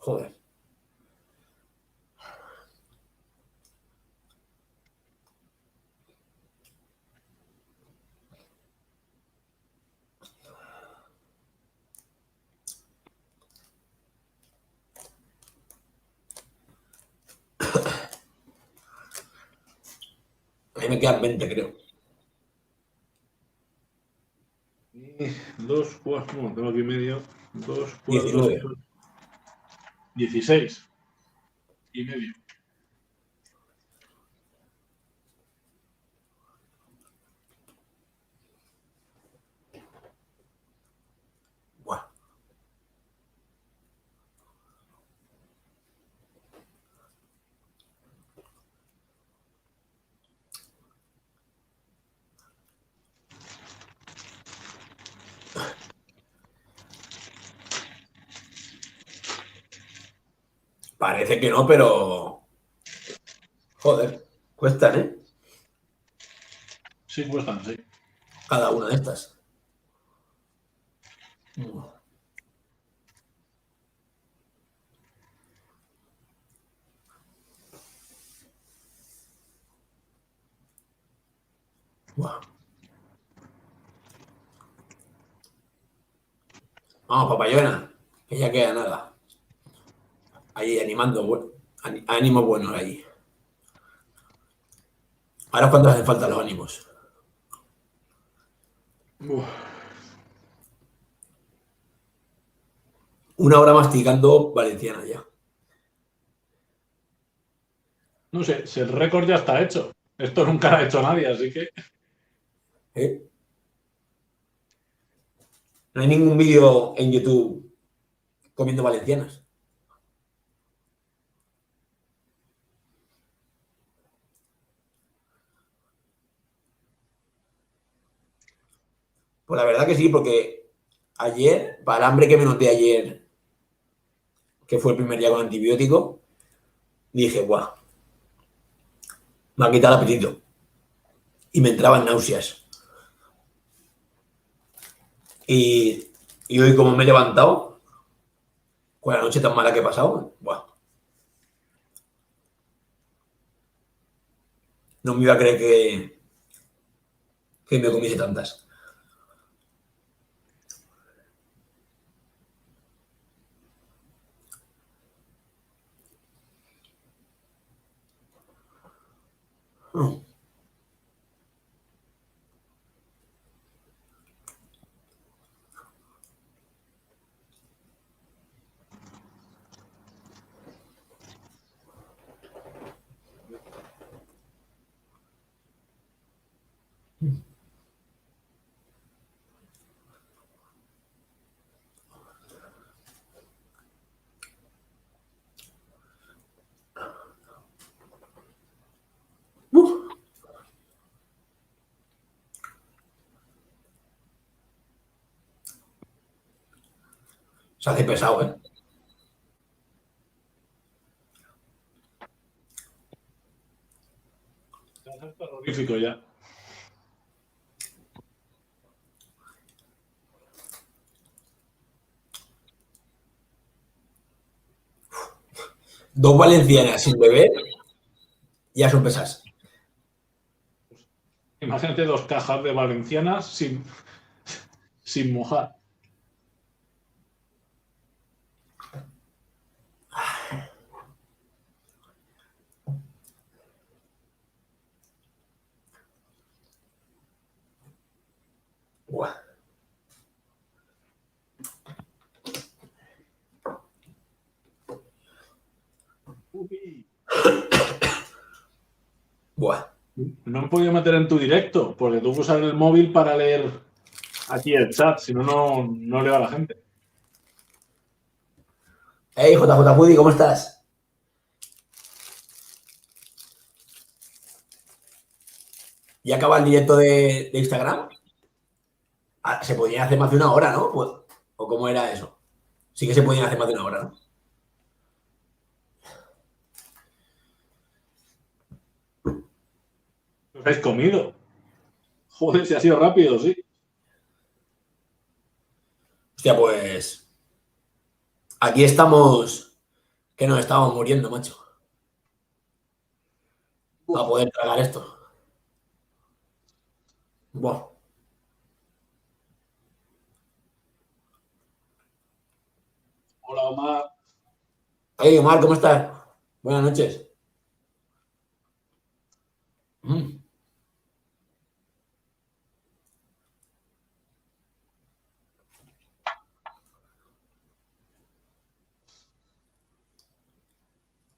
Joder. A mí me quedan 20, creo. Y 2, 4, no, tengo aquí medio. 2, 4, 19. 16 y medio. Buah. Parece que no, pero... Joder, cuestan, ¿eh? Sí, cuestan, sí. Cada una de estas. Buah. Vamos, papayona, que ya queda nada. Ahí animando, ánimos buenos ahí. Ahora es cuando hacen falta los ánimos. Uf. Una hora masticando valenciana ya. No sé, si el récord ya está hecho. Esto nunca lo ha hecho nadie, así que. ¿Eh? No hay ningún vídeo en YouTube comiendo valencianas. Pues la verdad que sí, porque ayer, para el hambre que me noté ayer, que fue el primer día con antibiótico, dije, guau, me ha quitado el apetito. Y me entraban náuseas. Y hoy, como me he levantado, con la noche tan mala que he pasado, buah, no me iba a creer que me comiese tantas. Se hace pesado, ¿eh? Es terrorífico ya. Dos valencianas sin beber ya son pesadas. Imagínate 2 cajas de valencianas sin mojar. Buah. Buah. No me he podido meter en tu directo, porque tengo que usar el móvil para leer aquí el chat, si no, no leo a la gente. Hey, JJ Pudi, ¿cómo estás? ¿Ya acaba el directo de Instagram? Ah, se podían hacer más de una hora, ¿no? Pues, ¿o cómo era eso? Sí que se podían hacer más de una hora, ¿no? ¿Os habéis comido? Joder, si ha sido rápido, sí. Hostia, pues aquí estamos Que nos estamos muriendo, macho. Para poder tragar esto. Buah. Hola, Omar. Hey, Omar, ¿cómo estás? Buenas noches. Mm.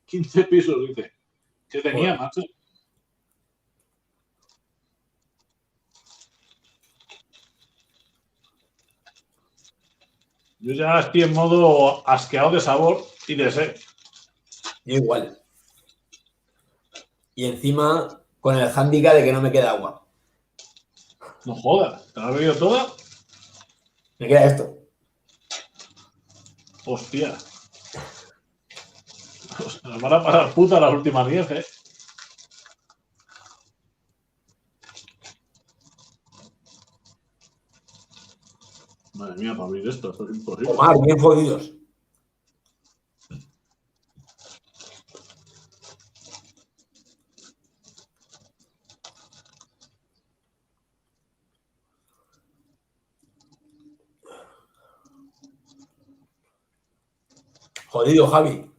15 pisos, dice. ¿Qué tenía, Joder. macho? Yo ya estoy en modo asqueado de sabor y de sed. Yo igual. Y encima con el hándicap de que no me queda agua. No jodas, ¿te la has bebido toda? Me queda esto. Hostia. Nos van a pasar puta las últimas 10, ¿eh? Madre mía, para abrir esto es imposible. Omar, bien jodidos. Jodido, Javi.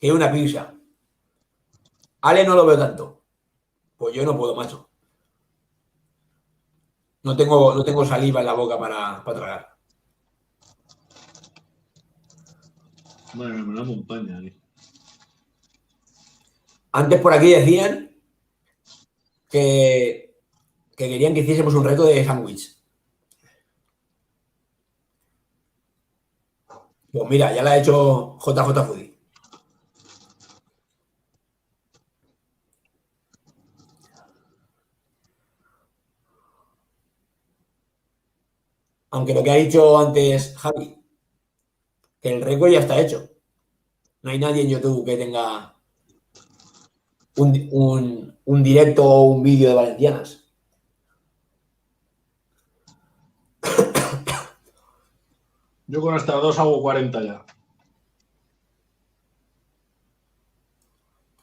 Que una pizza. Ale no lo veo tanto. Pues yo no puedo, macho. No tengo saliva en la boca para tragar. Madre mía, una montaña ahí. Antes por aquí decían que, que querían que hiciésemos un reto de sándwich. Pues mira, ya lo ha hecho JJ Foodie. Aunque lo que ha dicho antes Javi, que el récord ya está hecho. No hay nadie en YouTube que tenga un directo o un vídeo de Valencianas. Yo con estas dos hago 40 ya.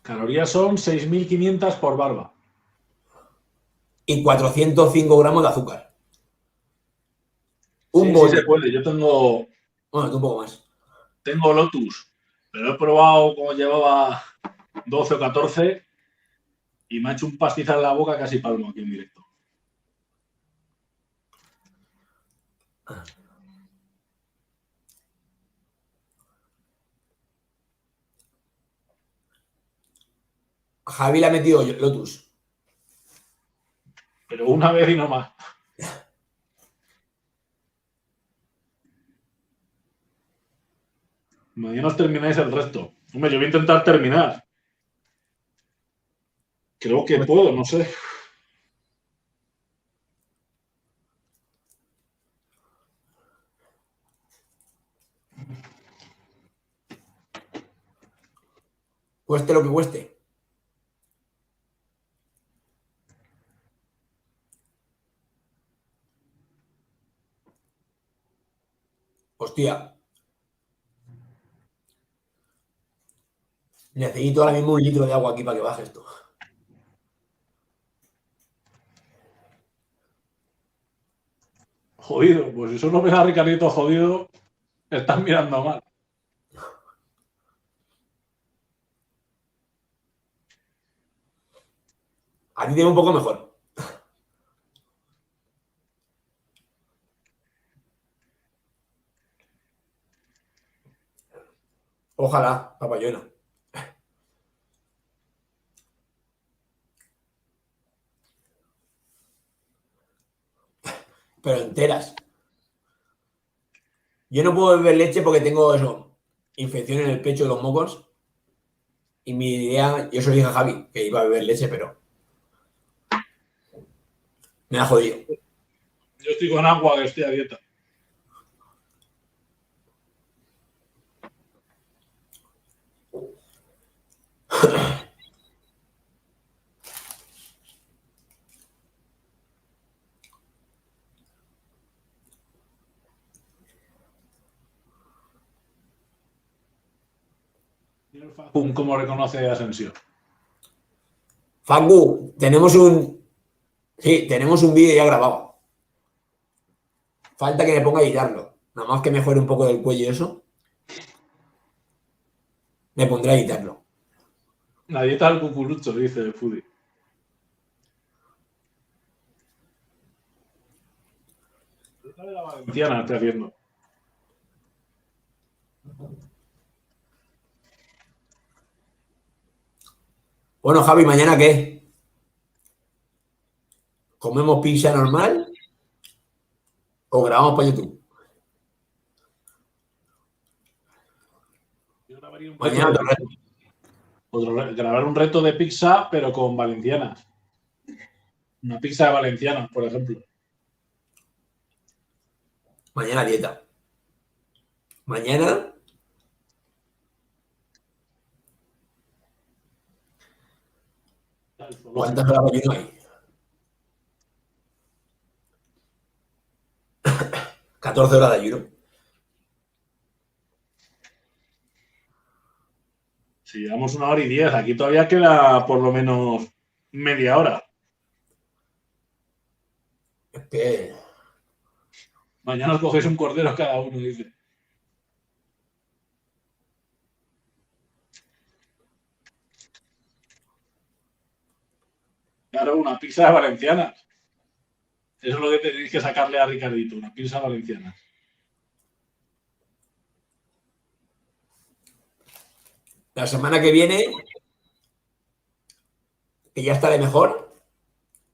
Calorías son 6.500 por barba. Y 405 gramos de azúcar. Un Sí, sí se boli. puede. Yo tengo Bueno, un poco más. Lotus, pero he probado como llevaba 12 o 14 y me ha hecho un pastizal en la boca casi palmo aquí en directo. Javi le ha metido Lotus. Pero una vez y no más. Mañana os termináis el resto. Hombre, yo voy a intentar terminar. Creo que Pues, puedo, no sé. cueste lo que cueste. Hostia, necesito ahora mismo un litro de agua aquí para que baje esto. Jodido, pues si solo ves a Ricardito jodido, estás mirando mal. A ti te va un poco mejor. Ojalá, papayona. Pero enteras. Yo no puedo beber leche porque tengo eso, infección en el pecho de los mocos. Y mi idea, yo se lo dije a Javi, que iba a beber leche, pero me ha jodido. Yo estoy con agua, que estoy a dieta. ¿Cómo reconoce a Asensio? Facu, tenemos un vídeo ya grabado. Falta que me ponga a editarlo. Nada más que mejore un poco del cuello y eso. Me pondré a editarlo. La dieta del cucurucho, dice el Fudi. La dieta de la valenciana estoy haciendo. Bueno, Javi, ¿mañana qué? ¿Comemos pizza normal o grabamos para YouTube? Yo grabaría un Mañana reto grabar un reto de pizza, pero con valencianas. Una pizza de valencianas, por ejemplo. Mañana dieta. Mañana. ¿Cuántas horas de ayuno hay? 14 horas de ayuno. Si llevamos 1 hora y 10, aquí todavía queda por lo menos media hora. Es que. Mañana os cogéis un cordero cada uno, dice. Claro, una pizza de valencianas. Eso es lo que tenéis que sacarle a Ricardito, una pizza valenciana. La semana que viene, que ya estaré mejor,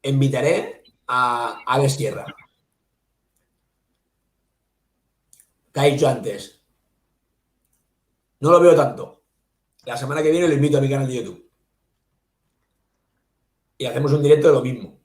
invitaré a Alex Sierra. Que ha dicho antes. No lo veo tanto. La semana que viene lo invito a mi canal de YouTube. Y hacemos un directo de lo mismo.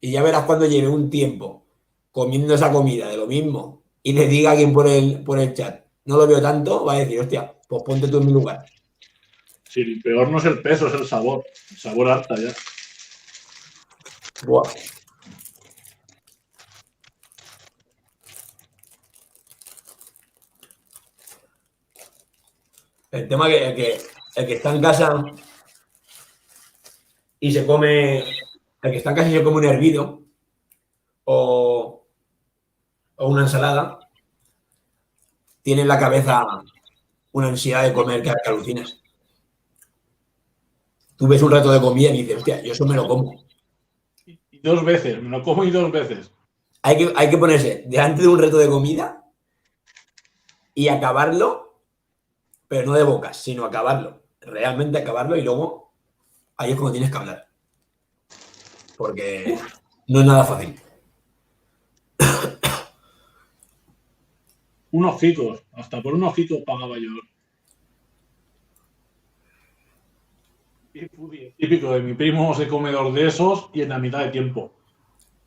Y ya verás cuando lleve un tiempo comiendo esa comida de lo mismo y le diga a alguien por el chat, no lo veo tanto, va a decir, hostia, pues ponte tú en mi lugar. Sí, el peor no es el peso, es el sabor. El sabor harta ya. Buah. El tema que el que está en casa y se come, el que está en casa y se come un hervido o una ensalada, tiene en la cabeza una ansiedad de comer que alucinas. Tú ves un rato de comida y dices, hostia, yo eso me lo como. Y 2 veces, me lo como y 2 veces. Hay que ponerse delante de un reto de comida y acabarlo, pero no de bocas, sino acabarlo. Realmente acabarlo y luego ahí es cuando tienes que hablar. Porque no es nada fácil. Unos ficos, hasta por unos ficos pagaba yo. Típico de mi primo se come 2 de esos y en la mitad de tiempo.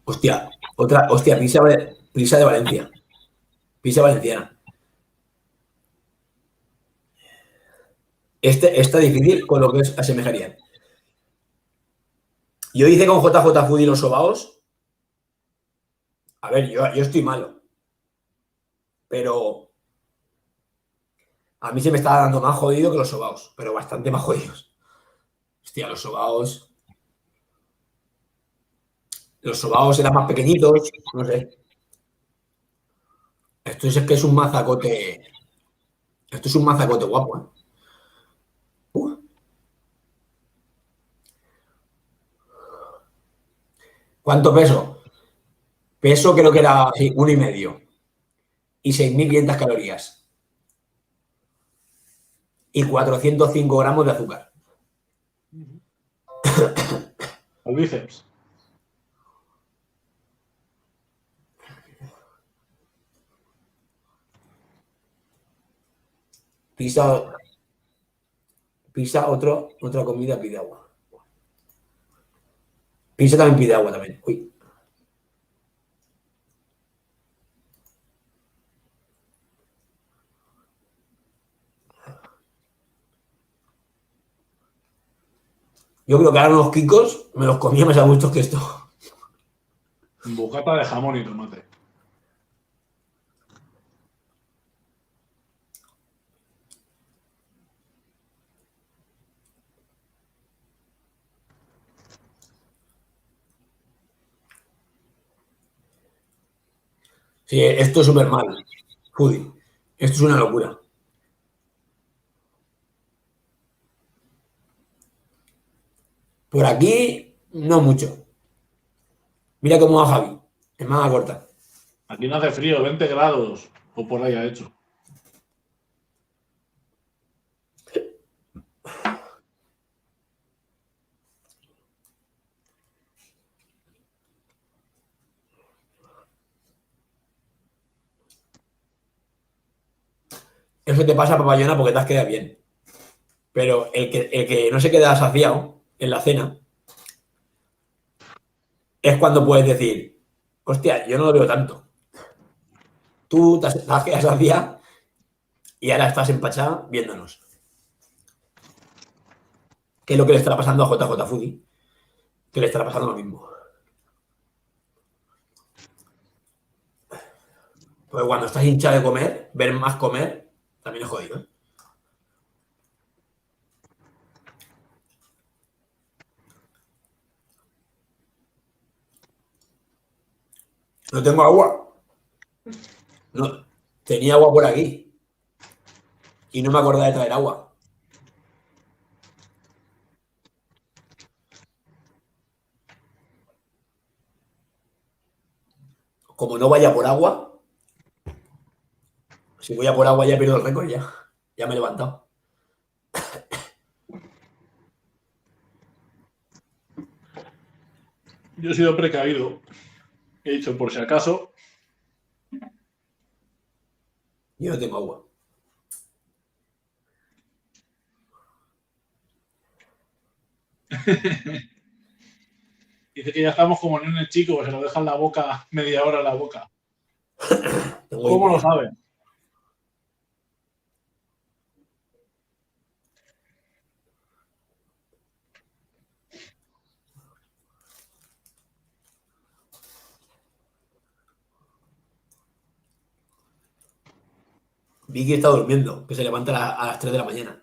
Hostia, pizza de Valencia. Pizza valenciana. Está difícil con lo que asemejarían. Yo hice con JJ Foodie los sobaos. A ver, yo estoy malo. Pero a mí se me estaba dando más jodido que los sobaos. Pero bastante más jodidos. Hostia, los sobaos. Los sobaos eran más pequeñitos. No sé. Esto es que es un mazacote. Esto es un mazacote guapo, ¿eh? ¿Cuánto peso? Peso creo que era 1,5. Y 6.500 calorías. Y 405 gramos de azúcar. Al bíceps. Pisa otra comida pide agua. Pisa también pide agua también. Uy. Yo creo que ahora unos kikos me los comía más a gustos que esto. Bocata de jamón y tomate. Sí, esto es súper mal. Foodie. Esto es una locura. Por aquí, no mucho. Mira cómo va Javi. Es más corta. Aquí no hace frío, 20 grados. O por ahí ha hecho. Eso te pasa, papayona, porque te has quedado bien. Pero el que no se queda saciado en la cena es cuando puedes decir, hostia, yo no lo veo tanto. Tú te has quedado saciado y ahora estás empachada viéndonos. ¿Qué es lo que le estará pasando a JJ Foodie? Que le estará pasando lo mismo. Porque cuando estás hinchado de comer, ver más comer también es jodido, ¿eh? No tengo agua. No, tenía agua por aquí y no me acordaba de traer agua. Como no vaya por agua, si voy a por agua ya pierdo el récord ya. Ya me he levantado. Yo he sido precavido. He dicho, por si acaso, Yo no tengo agua. dice que ya estamos como en un chico, que se lo deja en la boca media hora en la boca. Tengo ¿Cómo lo hipo. saben? Vicky está durmiendo, que se levanta a las 3 de la mañana.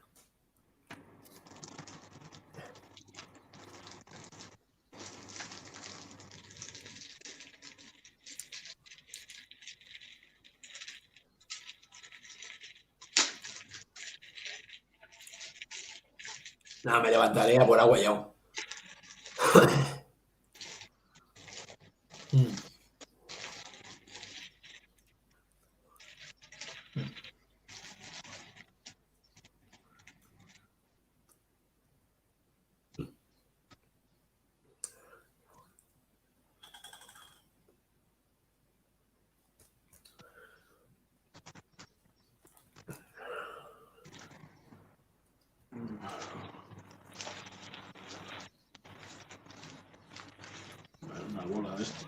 Nada, me levantaré a por agua ya. Mm. Una bola de esto.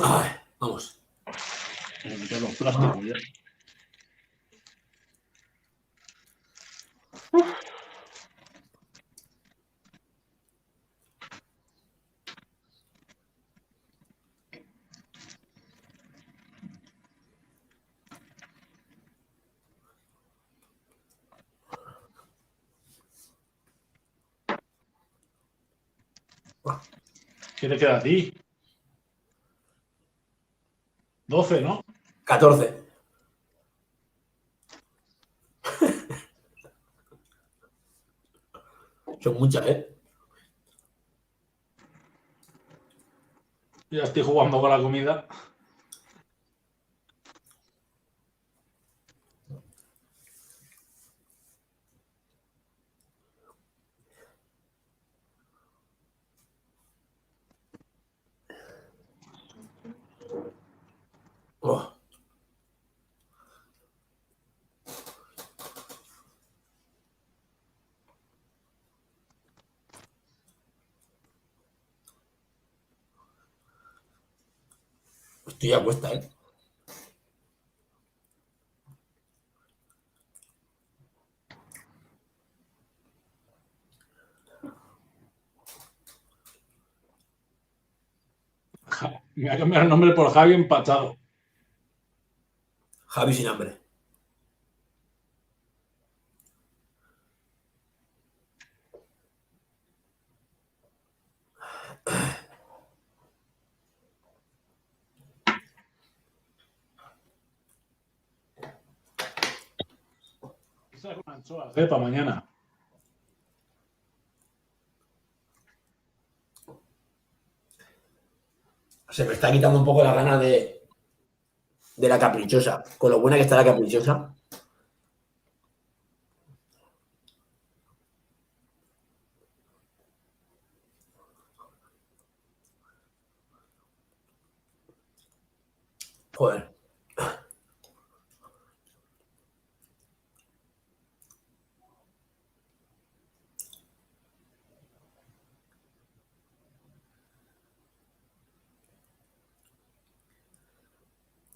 Ay, vamos. Voy a meter los plásticos ya. ¿Qué te queda a ti? 12, ¿no? 14. Son muchas, ¿eh? Ya estoy jugando con la comida. Oh. Estoy a cuesta, ¿eh? Me voy a cambiar el nombre por Javi Empachado. Javi sin hambre. Pizza con anchoas, para mañana. Se me está quitando un poco la gana de la caprichosa. Con lo buena que está la caprichosa. Joder.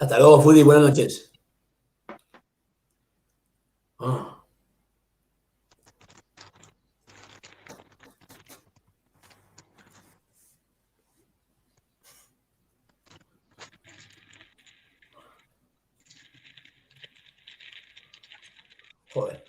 Hasta luego, Fudi. Buenas noches. Ah. Joder.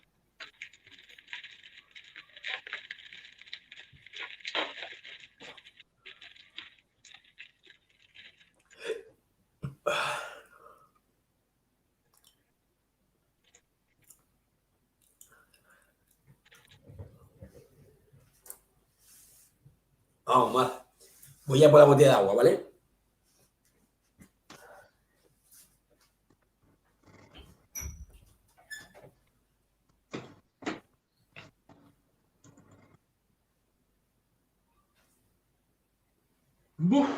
Vamos, más. Voy a por la botella de agua, ¿vale? Buf.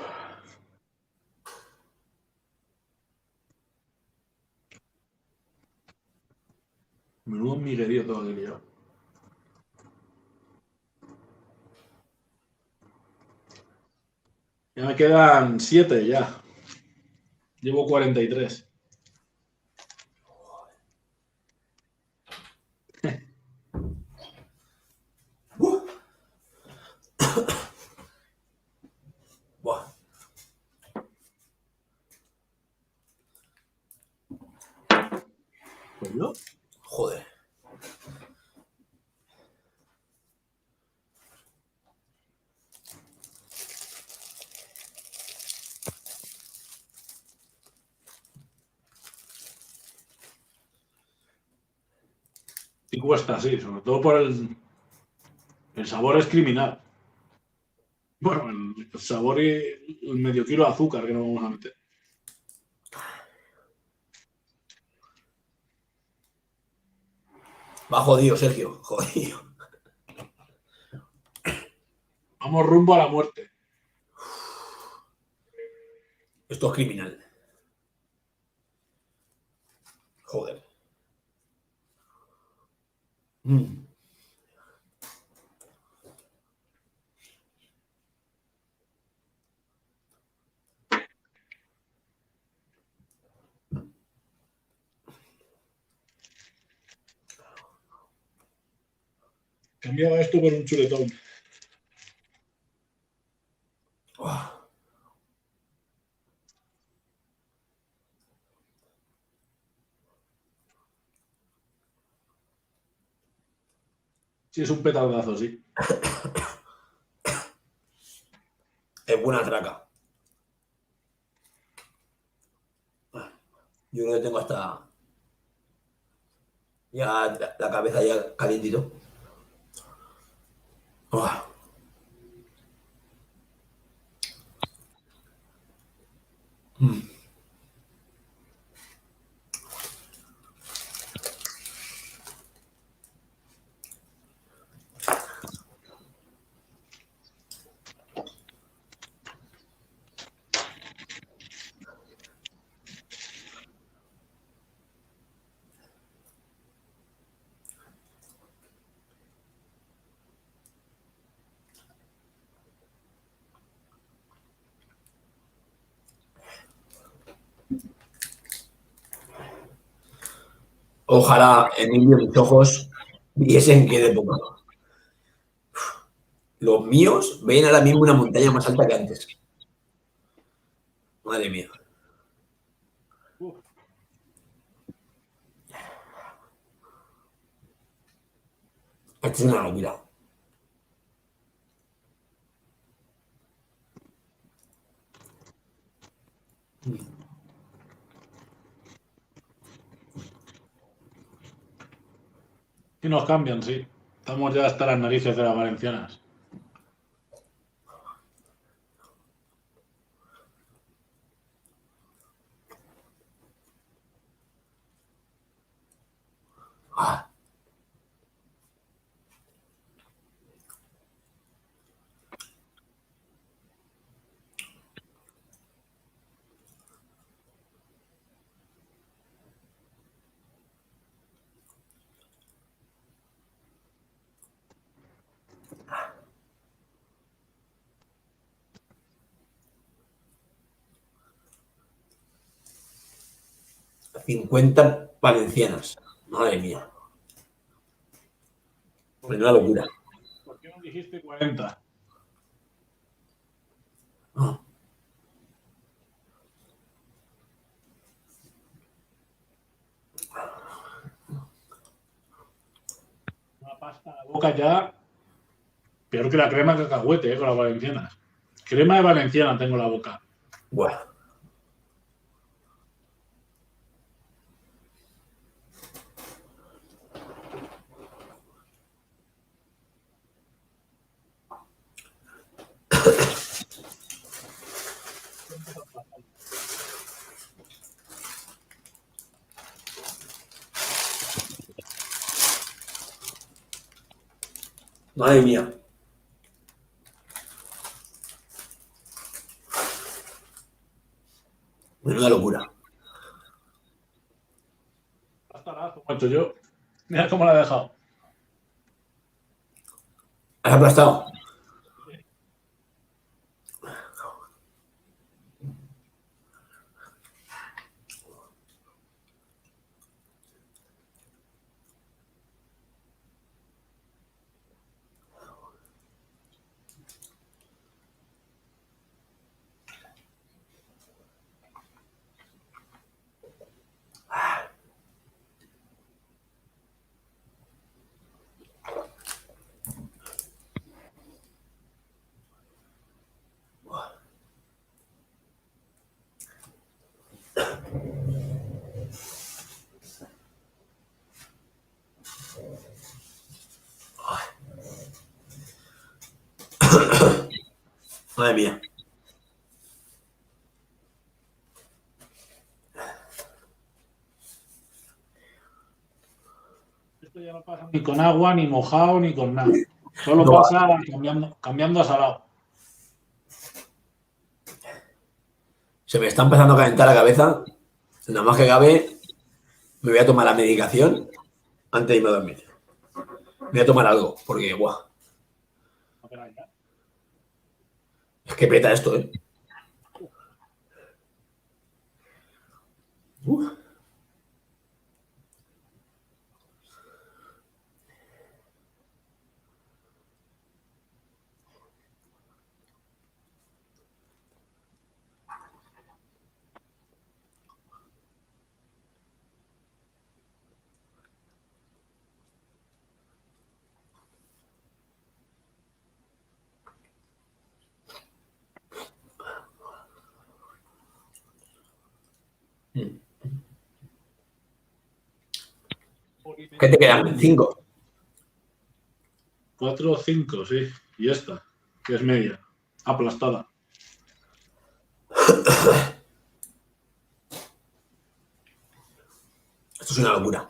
Menudo miguerío todo el día. Ya me quedan 7 ya. Llevo 43. Buah. Pues yo. Joder. Y cuesta, sí, sobre todo por el sabor es criminal. Bueno, el sabor y el medio kilo de azúcar que no vamos a meter. Va jodido, Sergio. Jodido. Vamos rumbo a la muerte. Esto es criminal. Joder. Mm. Cambiaba esto por un chuletón. Oh. Sí, es un petardazo, sí. Es buena traca. Yo creo que tengo hasta ya la cabeza ya calientito. Oh. Mm. Ojalá Emilio y mis ojos viesen que de poco. Los míos ven ahora mismo una montaña más alta que antes. Madre mía. Uf. Esto es una locura. Y nos cambian, sí. Estamos ya hasta las narices de las valencianas. Ah, 50 valencianas. Madre mía. Una locura. ¿Por qué no dijiste 40? Ah, Una pasta a la boca ya. Peor que la crema de cacahuete, con las valencianas. Crema de valenciana tengo en la boca. bueno. Madre mía. Menuda locura. Hasta la como he hecho yo. Mira cómo la he dejado. ¿Has aplastado? Madre mía. Esto ya no pasa ni con agua, ni mojado, ni con nada. Solo No, pasa cambiando a salado. se me está empezando a calentar la cabeza. Nada más que cabe, me voy a tomar la medicación antes de irme a dormir. Me voy a tomar algo, porque, guau, es que peta esto, ¿eh? Uf. ¿Qué te quedan? 5. 4 o 5, sí. Y esta, que es media. Aplastada. Esto es una locura.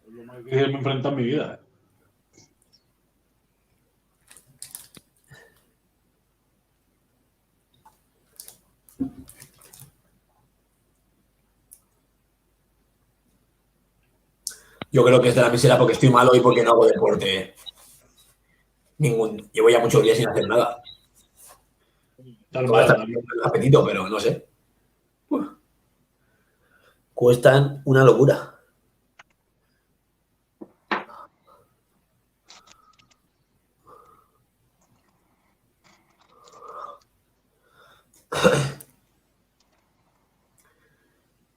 Es lo más difícil que me enfrenta en mi vida. ¿Eh? Yo creo que es de la misera porque estoy malo y porque no hago deporte. Llevo ya muchos días sin hacer nada. Tal Todo está mal, bien el apetito, pero no sé. Uf. Cuestan una locura.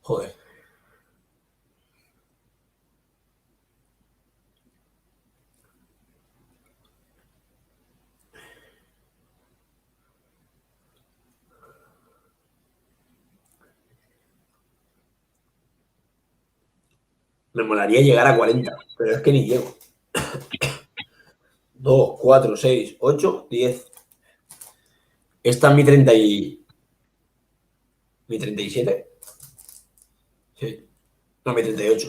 Joder. Me molaría llegar a 40, pero es que ni llego. 2, 4, 6, 8, 10. Esta es mi 30 y... ¿Mi 37? Sí. No, mi 38.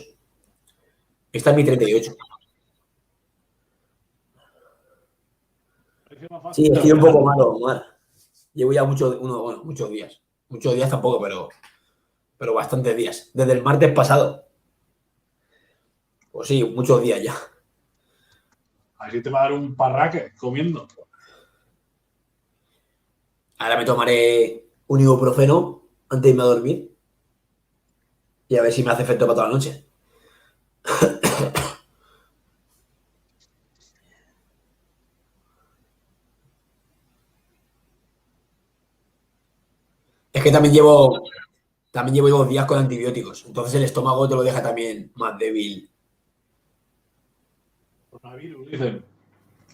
Esta es mi 38. Sí, estoy un poco malo, Omar. Llevo ya muchos días. Muchos días tampoco, pero bastantes días. Desde el martes pasado. Pues sí, muchos días ya. Así te va a dar un parraque comiendo. Ahora me tomaré un ibuprofeno antes de irme a dormir. Y a ver si me hace efecto para toda la noche. Es que también llevo 2 días con antibióticos. Entonces el estómago te lo deja también más débil, Coronavirus, dicen.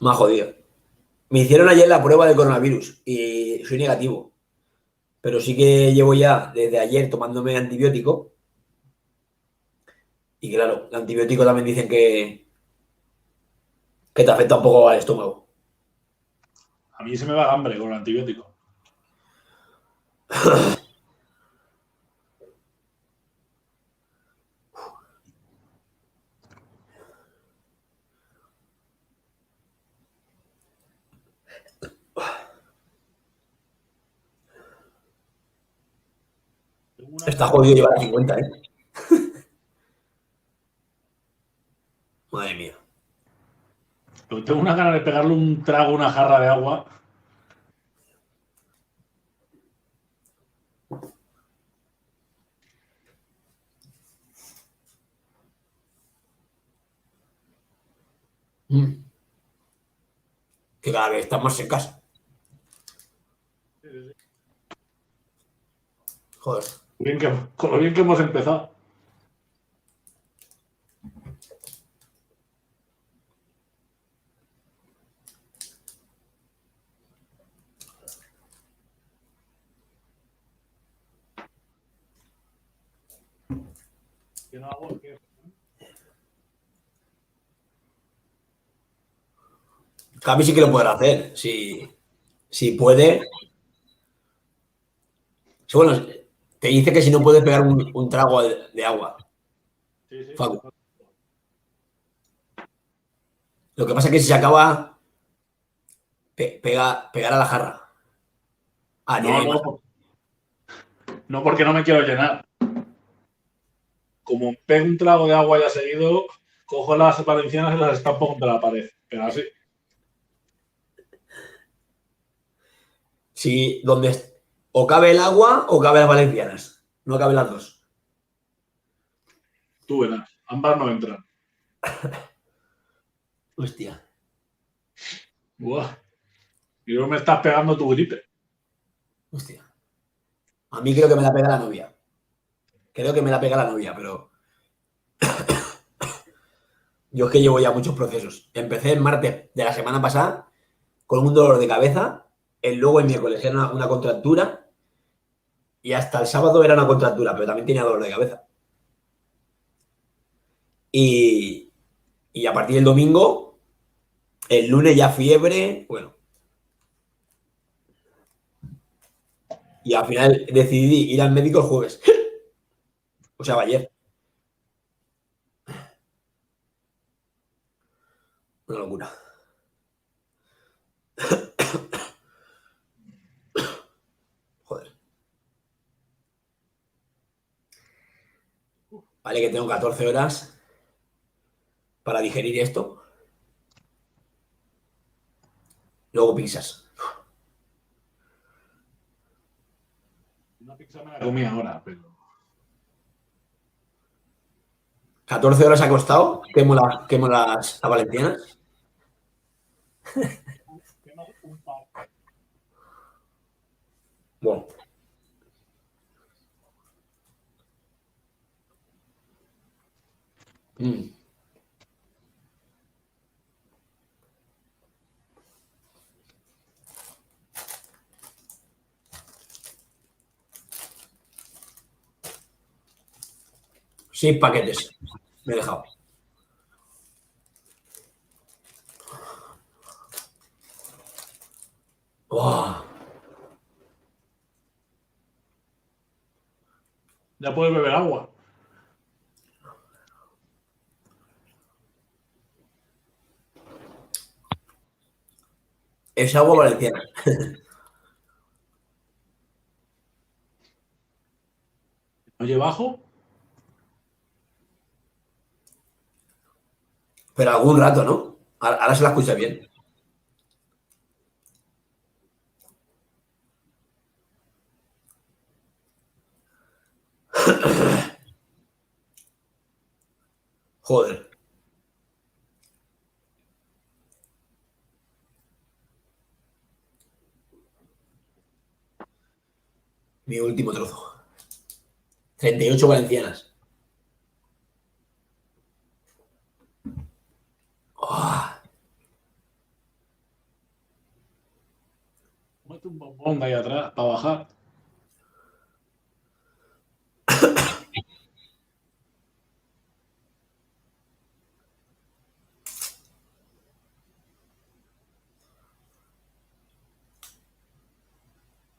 más jodido. Me hicieron ayer la prueba de coronavirus y soy negativo. Pero sí que llevo ya desde ayer tomándome antibiótico. Y claro, el antibiótico también dicen que te afecta un poco al estómago. A mí se me va el hambre con el antibiótico. Está jodido llevar a 50, ¿eh? Madre mía. Pero tengo una ganas de pegarle un trago a una jarra de agua. Que cada vez están más secas. Joder. Con lo bien que hemos empezado. Que no hago, ¿qué? Javi sí que lo podrá hacer. Si puede. Sí, bueno, te dice que si no puedes pegar un trago de agua. Sí, sí. Facu. Lo que pasa es que si se acaba, pegar a la jarra. Ah, tiene No, ahí más. no, porque no me quiero llenar. Como pego un trago de agua ya seguido, cojo las valencianas y las estampo contra la pared. Pero así. Si donde o cabe el agua o cabe las valencianas. No cabe las dos. Tú verás. Ambas no entran. Hostia. Buah. Y luego me estás pegando tu gripe. Hostia. A mí creo que me la pega la novia. Creo que me la pega la novia, pero yo es que llevo ya muchos procesos. Empecé el martes de la semana pasada con un dolor de cabeza. Luego el miércoles era una contractura. Y hasta el sábado era una contractura, pero también tenía dolor de cabeza. Y a partir del domingo, el lunes ya fiebre, bueno. Y al final decidí ir al médico el jueves. O sea, ayer. Una locura. Joder. Vale, que tengo 14 horas para digerir esto. Luego pizzas. Una pizza me la comí ahora, pero. 14 horas acostado. Quemo las valencianas. Bueno. Mm. Sí, paquetes. Me he dejado. ¡Buah! Ya puedes beber agua. Es agua valenciana. ¿Oye bajo? Pero algún rato, ¿no? Ahora se la escucha bien. Joder. Mi último trozo. 38 valencianas. ¡Oh! Mete un bombón ahí atrás para bajar.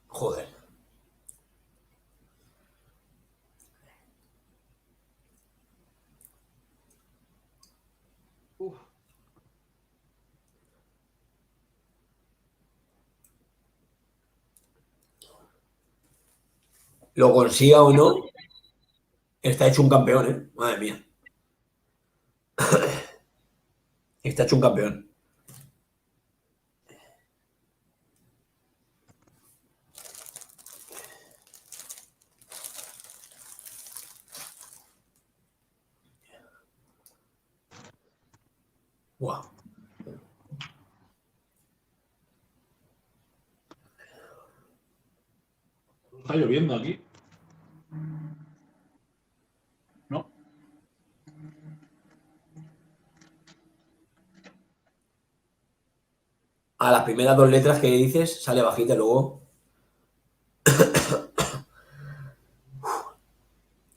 Joder. Uf. Lo consiga o no, está hecho un campeón, ¿eh? Madre mía. Está hecho un campeón. Wow. Está lloviendo aquí. ¿No? A las primeras dos letras que dices sale bajita, luego.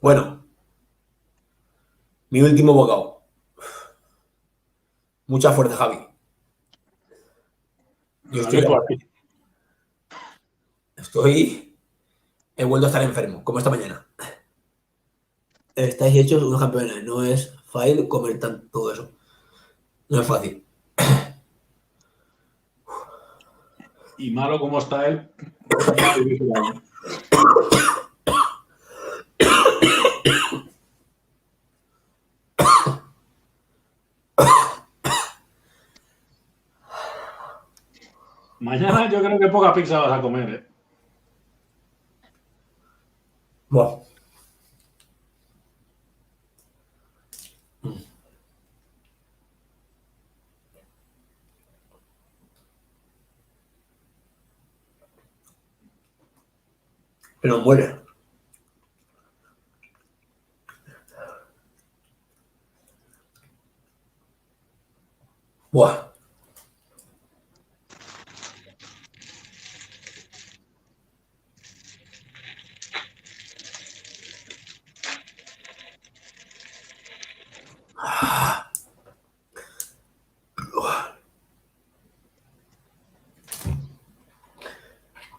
Bueno, mi último bocado. Mucha fuerza, Javi. Yo Vale, pues, estoy. He vuelto a estar enfermo, como esta mañana. Estáis hechos unos campeones. No es fácil comer todo eso. No es fácil. y malo como está él. Mañana yo creo que poca pizza vas a comer, ¿eh? Buah. Pero muere. Buah.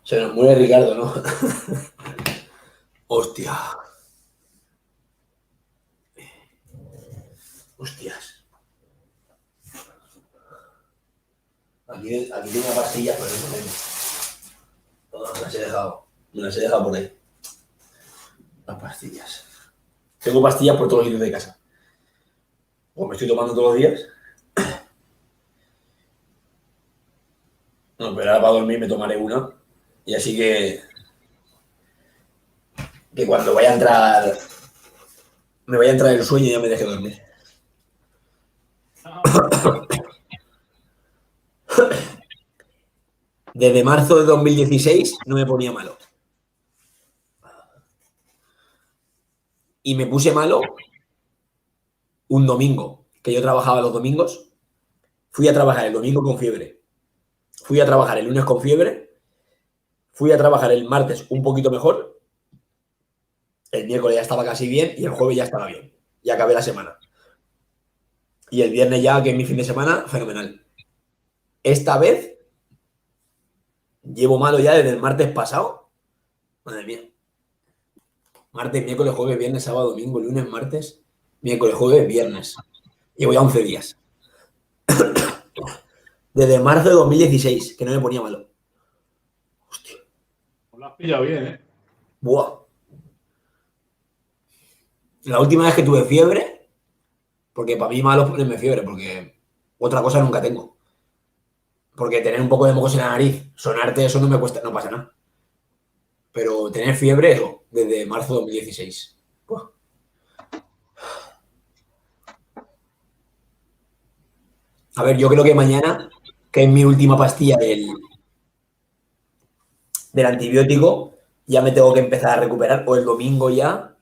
Se nos muere Ricardo, ¿no? Hostia. Hostias. Aquí tengo una pastilla, pero no tengo. Me las he dejado. Me las he dejado por ahí. Las pastillas. Tengo pastillas por todos los sitios de casa. O me estoy tomando todos los días. No, pero ahora para dormir me tomaré una. Y así que cuando vaya a entrar. Me vaya a entrar el sueño y ya me deje dormir. Desde marzo de 2016 no me ponía malo. Y me puse malo un domingo, que yo trabajaba los domingos, fui a trabajar el domingo con fiebre, fui a trabajar el lunes con fiebre, fui a trabajar el martes un poquito mejor, el miércoles ya estaba casi bien y el jueves ya estaba bien. Ya acabé la semana. Y el viernes ya, que es mi fin de semana, fenomenal. Esta vez llevo malo ya desde el martes pasado. Madre mía. Martes, miércoles, jueves, viernes, sábado, domingo, lunes, martes, miércoles, jueves, viernes. Llevo ya 11 días. Desde marzo de 2016, que no me ponía malo. Hostia. Pues lo has pillado bien, ¿eh? Buah. La última vez que tuve fiebre, porque para mí malo es ponerme fiebre, porque otra cosa nunca tengo. Porque tener un poco de mocos en la nariz, sonarte, eso no me cuesta, no pasa nada. Pero tener fiebre, eso, desde marzo de 2016. Buah. A ver, yo creo que mañana, que es mi última pastilla del antibiótico, ya me tengo que empezar a recuperar, o el domingo ya,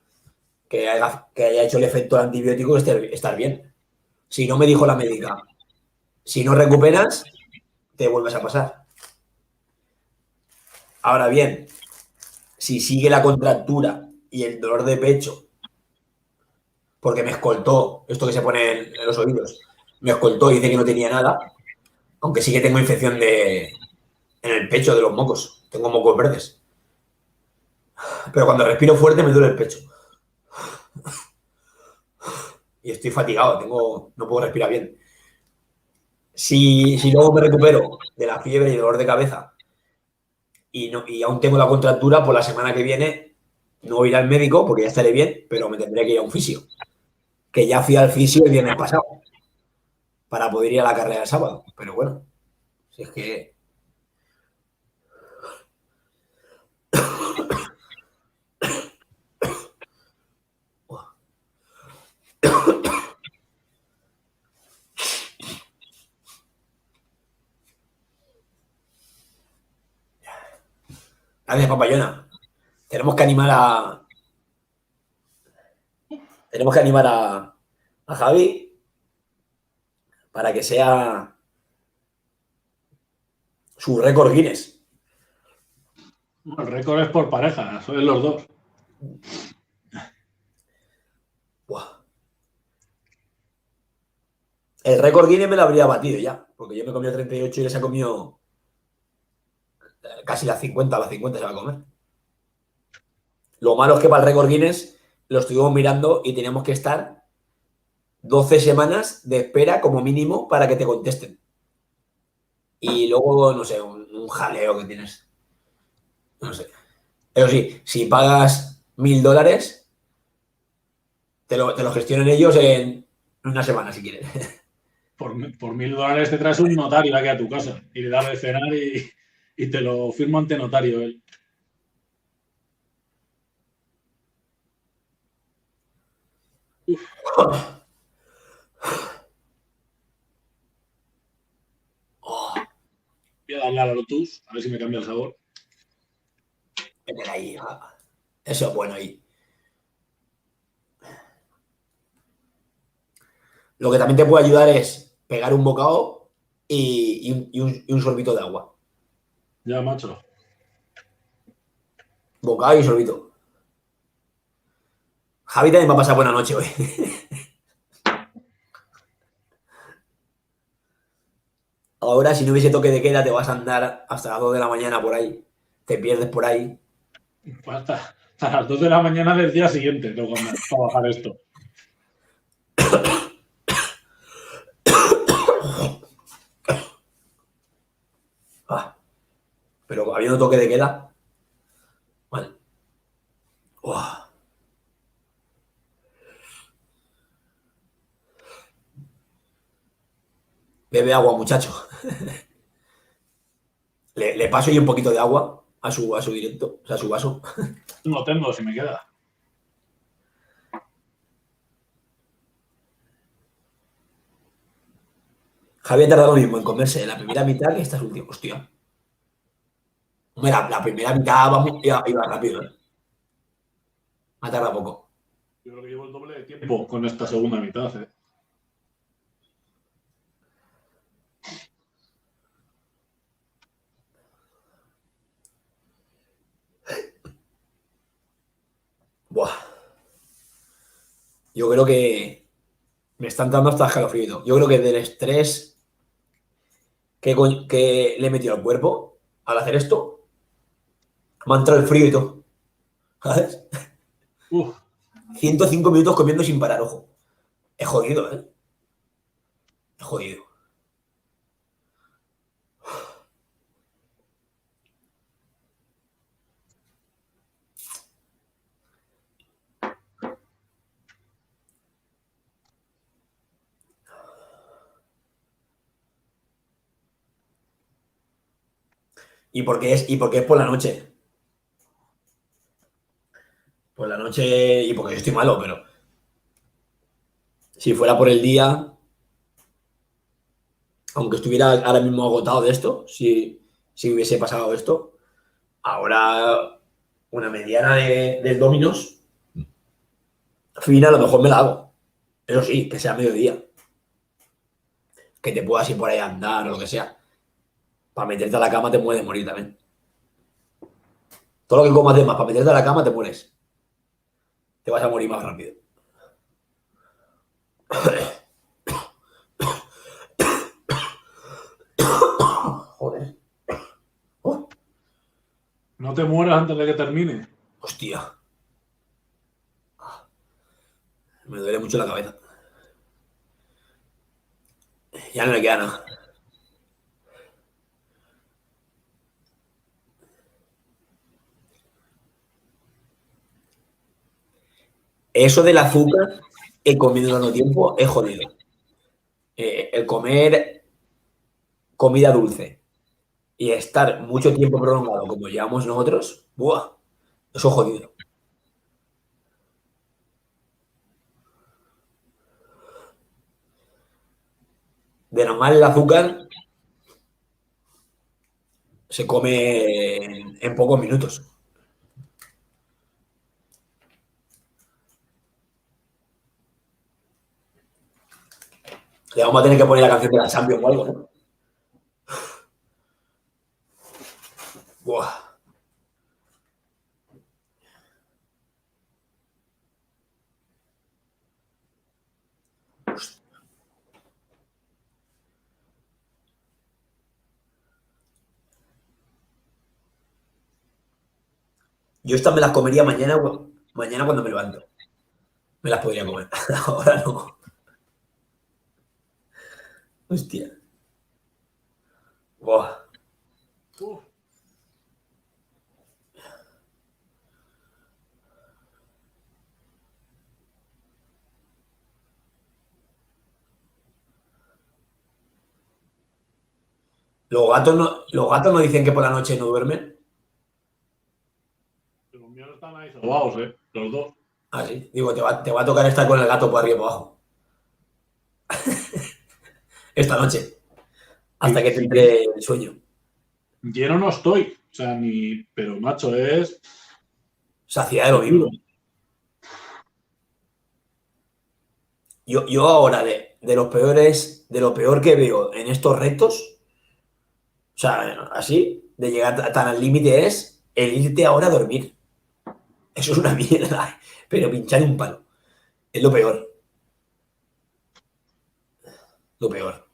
que haya hecho el efecto del antibiótico, estar bien. Si no, me dijo la médica, si no recuperas, te vuelves a pasar. Ahora bien, si sigue la contractura y el dolor de pecho, porque me escoltó, esto que se pone en los oídos, me escoltó y dice que no tenía nada, aunque sí que tengo infección en el pecho de los mocos, tengo mocos verdes. Pero cuando respiro fuerte me duele el pecho. Y estoy fatigado, no puedo respirar bien. Si luego me recupero de la fiebre y dolor de cabeza y aún tengo la contractura, por la semana que viene no voy a ir al médico porque ya estaré bien, pero me tendré que ir a un fisio. Que ya fui al fisio el viernes pasado para poder ir a la carrera el sábado. Pero bueno, si es que... Gracias, papayona. Tenemos que animar a... Tenemos que animar a Javi para que sea su récord Guinness. El récord es por pareja, sois los dos. Buah. El récord Guinness me lo habría batido ya, porque yo me he comido 38 y él se ha comido casi las 50 se va a comer. Lo malo es que para el récord Guinness lo estuvimos mirando y teníamos que estar 12 semanas de espera como mínimo para que te contesten. Y luego, no sé, un jaleo que tienes. No sé. Eso sí, si pagas $1.000, te lo gestionan ellos en una semana, si quieren. Por $1.000 te traes un notario aquí a tu casa y le das de cenar y te lo firma ante notario él. Voy a darle a la Lotus, a ver si me cambia el sabor. Métela ahí. Eso es bueno ahí. Lo que también te puede ayudar es pegar un bocado y un sorbito de agua. Ya, macho. Bocado y sorbito. Javi también va a pasar buena noche hoy. Ahora, si no hubiese toque de queda, te vas a andar hasta las 2 de la mañana por ahí. Te pierdes por ahí. Hasta las 2 de la mañana del día siguiente tengo que andar a bajar esto. Pero habiendo toque de queda. Vale. Uah. Bebe agua, muchacho. Le paso yo un poquito de agua a su directo, o sea, a su vaso. No tengo, si me queda. Javier ha tardado lo mismo en comerse la primera mitad que estas últimas. Hostia. Hombre, la primera mitad iba rápido, ¿eh? Ha tardado poco. Yo creo que llevo el doble de tiempo con esta segunda mitad. Buah. Yo creo que me están dando hasta escalofrío. Yo creo que del estrés que le he metido al cuerpo al hacer esto, me ha entrado el frío y todo. ¿Sabes? Uf, 105 minutos comiendo sin parar, ojo. Es jodido, ¿eh? Es jodido. ¿Y por qué es por la noche? Por la noche y porque yo estoy malo, pero si fuera por el día, aunque estuviera ahora mismo agotado de esto, si hubiese pasado esto, ahora una mediana del Dominos, fina, a lo mejor me la hago. Eso sí, que sea mediodía. Que te puedas ir por ahí a andar o lo que sea. Para meterte a la cama te mueres de morir también. Todo lo que comas de más para meterte a la cama te mueres. Te vas a morir más rápido. Joder. Oh, no te mueras antes de que termine. hostia. Me duele mucho la cabeza. Ya no le queda nada. Eso del azúcar, he comido tanto tiempo, es jodido. El comer comida dulce y estar mucho tiempo prolongado como llevamos nosotros, ¡buah! Eso es jodido. De normal el azúcar se come en pocos minutos. Le vamos a tener que poner la canción de la Champions o algo, ¿no? Buah. Yo estas me las comería mañana cuando me levanto. Me las podría comer. Ahora no. Hostia. Buah. Uf, Los gatos no dicen que por la noche no duermen. los míos están ahí sobaos, los dos. Ah, sí. Digo, te va a tocar estar con el gato por arriba y por abajo. Esta noche. Hasta que te Sí, entre el sueño. lleno no estoy. O sea, ni. Pero, macho, es Saciedad de lo seguro. mismo. Yo ahora, de los peores, de lo peor que veo en estos retos, o sea, así, de llegar tan al límite es el irte ahora a dormir. Eso es una mierda. Pero pinchar un palo. Es lo peor. Lo peor.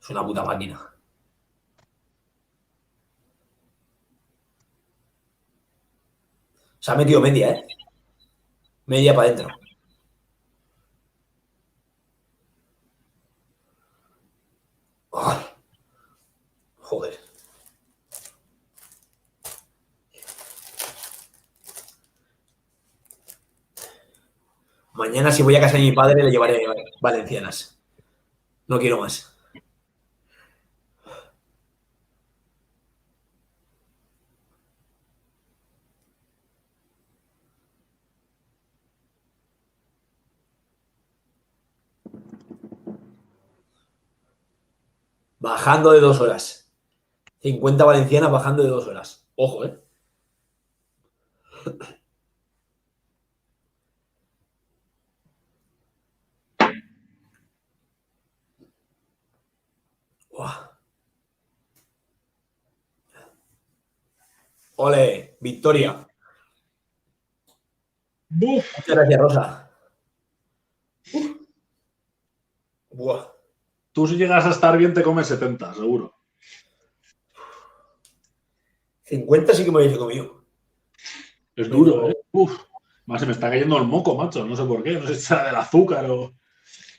Es una puta máquina. Se ha metido media, ¿eh? Media para adentro. Oh, joder. Mañana, si voy a casa de mi padre, le llevaré valencianas. No quiero más. Bajando de 2 horas. 50 valencianas bajando de 2 horas. Ojo, ¿eh? Buah. Ole, victoria. ¡Buf! Muchas gracias, Rosa. Buah. Tú si llegas a estar bien te comes 70, seguro. 50 sí que me hubiese comido. Es duro, ¿eh? Uf. Más se me está cayendo el moco, macho. No sé por qué. No sé si será del azúcar o...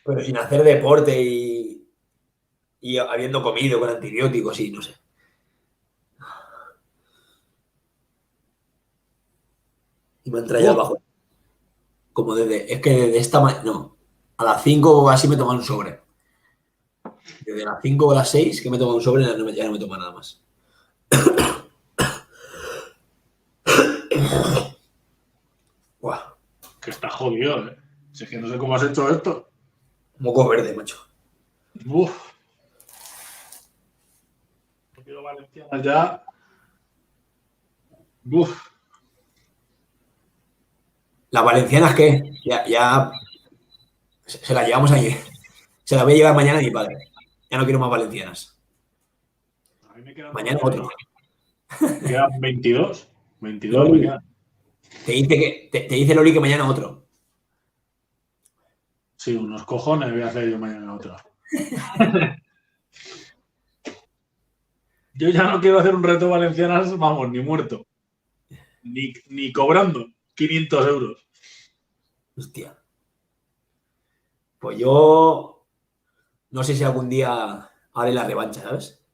Pero sin hacer deporte y habiendo comido con antibióticos y no sé. Y me han traído abajo. Como desde. Es que desde esta mañana. No. A las 5 o así me toman un sobre. Desde las 5 o las 6 que me toman un sobre ya no me toma nada más. Buah. Que está jodido, ¿eh? Si es que no sé cómo has hecho esto. Moco verde, macho. Uf. No quiero valencianas ya. Uf. Las valencianas, ¿qué? Ya se las llevamos ayer. Se las voy a llevar mañana a mi padre. Ya no quiero más valencianas. A mí me quedan Mañana todavía otro. ahí. Me quedan 22. 22 me Loli, quedan. te dice Loli que mañana otro. Sí, unos cojones voy a hacer yo mañana otro. Yo ya no quiero hacer un reto valencianas, vamos, ni muerto. Ni cobrando 500 euros. Hostia. Pues yo no sé si algún día haré la revancha, ¿sabes?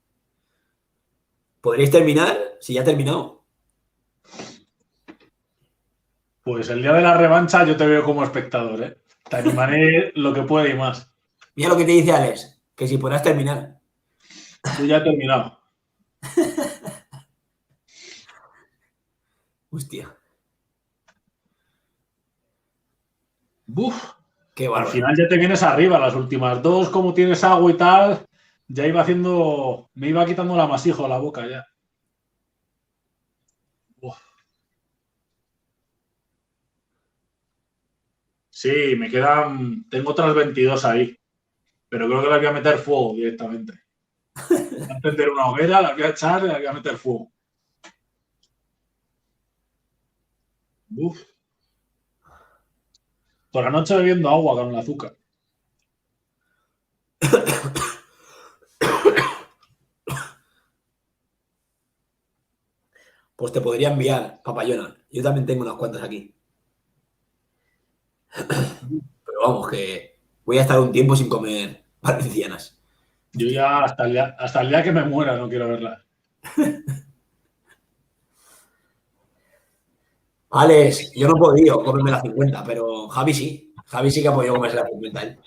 ¿Podréis terminar? Si ya he terminado. Pues el día de la revancha yo te veo como espectador, ¿eh? Te animaré lo que pueda y más. Mira lo que te dice Alex, que si podrás terminar. Yo ya he terminado. Hostia, Buf. qué Al bárbaro. final ya te vienes arriba. Las últimas dos, como tienes agua y tal, ya iba haciendo... Me iba quitando el amasijo a la boca ya. Uf. Sí, me quedan... Tengo otras 22 ahí. Pero creo que las voy a meter fuego directamente. Voy a encender una hoguera, las voy a echar y las voy a meter fuego. Uf. Por la noche bebiendo agua con el azúcar. Pues te podría enviar, papayona. Yo también tengo unas cuantas aquí. Pero vamos, que voy a estar un tiempo sin comer valencianas. Yo ya hasta el día que me muera no quiero verlas. Alex, yo no he podido comerme las 50, pero Javi sí. Javi sí que ha podido comerse las 50 él.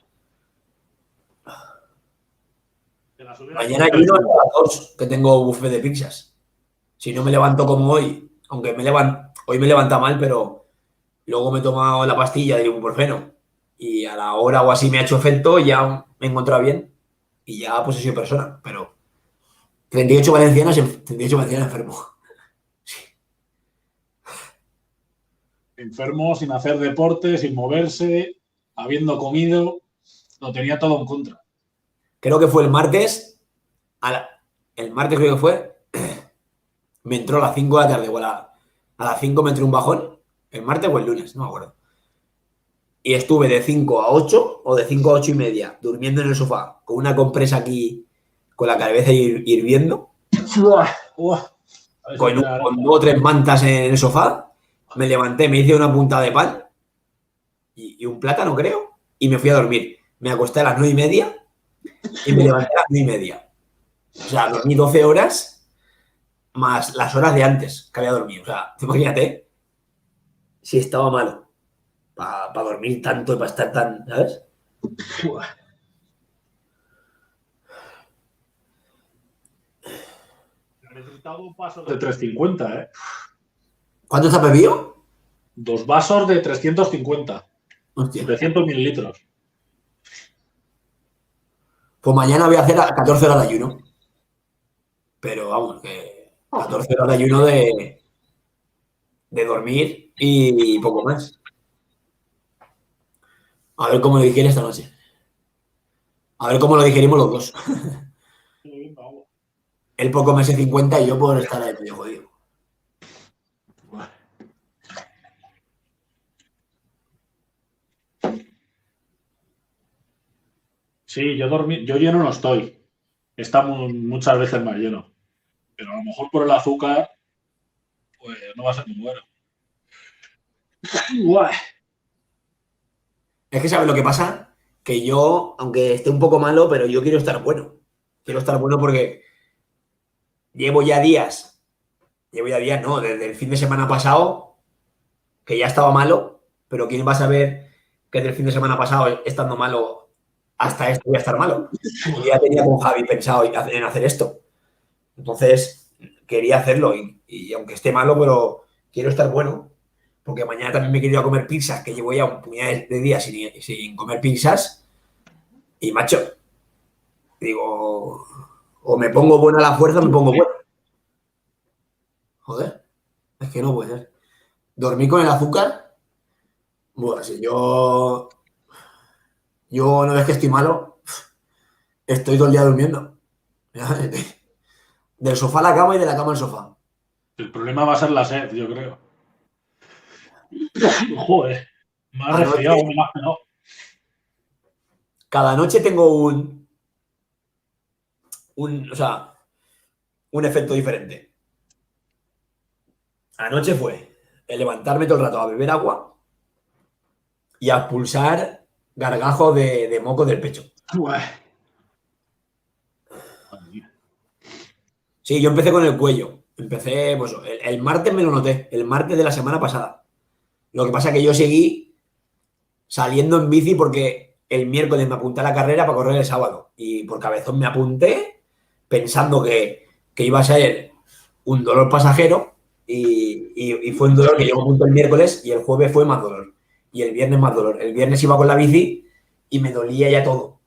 Te las hubiera Mañana comido lleno yo. hasta las 2, que tengo buffet de pizzas. Si no me levanto como hoy, aunque hoy me levanta mal, pero luego me he tomado la pastilla de ibuprofeno y a la hora o así me ha hecho efecto y ya me he encontrado bien y ya pues he sido persona. Pero 38 valencianas, 38 valencianas enfermo. Enfermo, sin hacer deporte, sin moverse, habiendo comido, lo tenía todo en contra. Creo que fue el martes, el martes creo que fue, me entró a las 5 de la tarde o a las 5 me entró un bajón, el martes o el lunes, no me acuerdo. Y estuve de 5 a 8 o de 5 a 8 y media durmiendo en el sofá con una compresa aquí con la cabeza hirviendo, con 2 o 3 mantas en el sofá. Me levanté, me hice una punta de pan y un plátano, creo, y me fui a dormir. Me acosté a las 9 y media y me levanté a las 9 y media. O sea, dormí 12 horas más las horas de antes que había dormido. O sea, imagínate si estaba malo para dormir tanto y para estar tan, ¿sabes? Necesitaba vasos de 350, ¿eh? ¿Cuánto te has bebido? 2 vasos de 350. Hostia. 700 mililitros. Pues mañana voy a hacer 14 horas de ayuno. Pero vamos, que 14 horas de ayuno de dormir y poco más. A ver cómo lo digiere esta noche. A ver cómo lo digerimos los dos. Él por comerse 50 y yo por estar ahí medio jodido. Sí, yo lleno no estoy. Está muchas veces más lleno. Pero a lo mejor por el azúcar, pues no va a ser muy bueno. Es que, ¿sabes lo que pasa? Que yo, aunque esté un poco malo, pero yo quiero estar bueno. Quiero estar bueno porque llevo ya días, no, desde el fin de semana pasado, que ya estaba malo, pero ¿quién va a saber que desde el fin de semana pasado, estando malo, hasta esto voy a estar malo? Yo ya tenía con Javi pensado en hacer esto. Entonces, quería hacerlo y aunque esté malo, pero quiero estar bueno, porque mañana también me he querido a comer pizzas, que llevo ya un puñado de días sin comer pizzas, y macho, digo, o me pongo bueno a la fuerza o me pongo bueno. Joder, es que no puede ser. Dormí con el azúcar. Bueno, si yo no ves que estoy malo, estoy todo el día durmiendo. Del sofá a la cama y de la cama al sofá. El problema va a ser la sed, yo creo. Joder, me ha Anoche, resfriado, me ha pegado. cada noche tengo o sea, un efecto diferente. Anoche fue el levantarme todo el rato a beber agua y a expulsar gargajos de moco del pecho. Sí, yo empecé con el cuello. Empecé, pues, el martes me lo noté, el martes de la semana pasada. Lo que pasa es que yo seguí saliendo en bici porque el miércoles me apunté a la carrera para correr el sábado. Y por cabezón me apunté pensando que iba a ser un dolor pasajero y fue un dolor que llegó a punto el miércoles y el jueves fue más dolor. Y el viernes más dolor. El viernes iba con la bici y me dolía ya todo.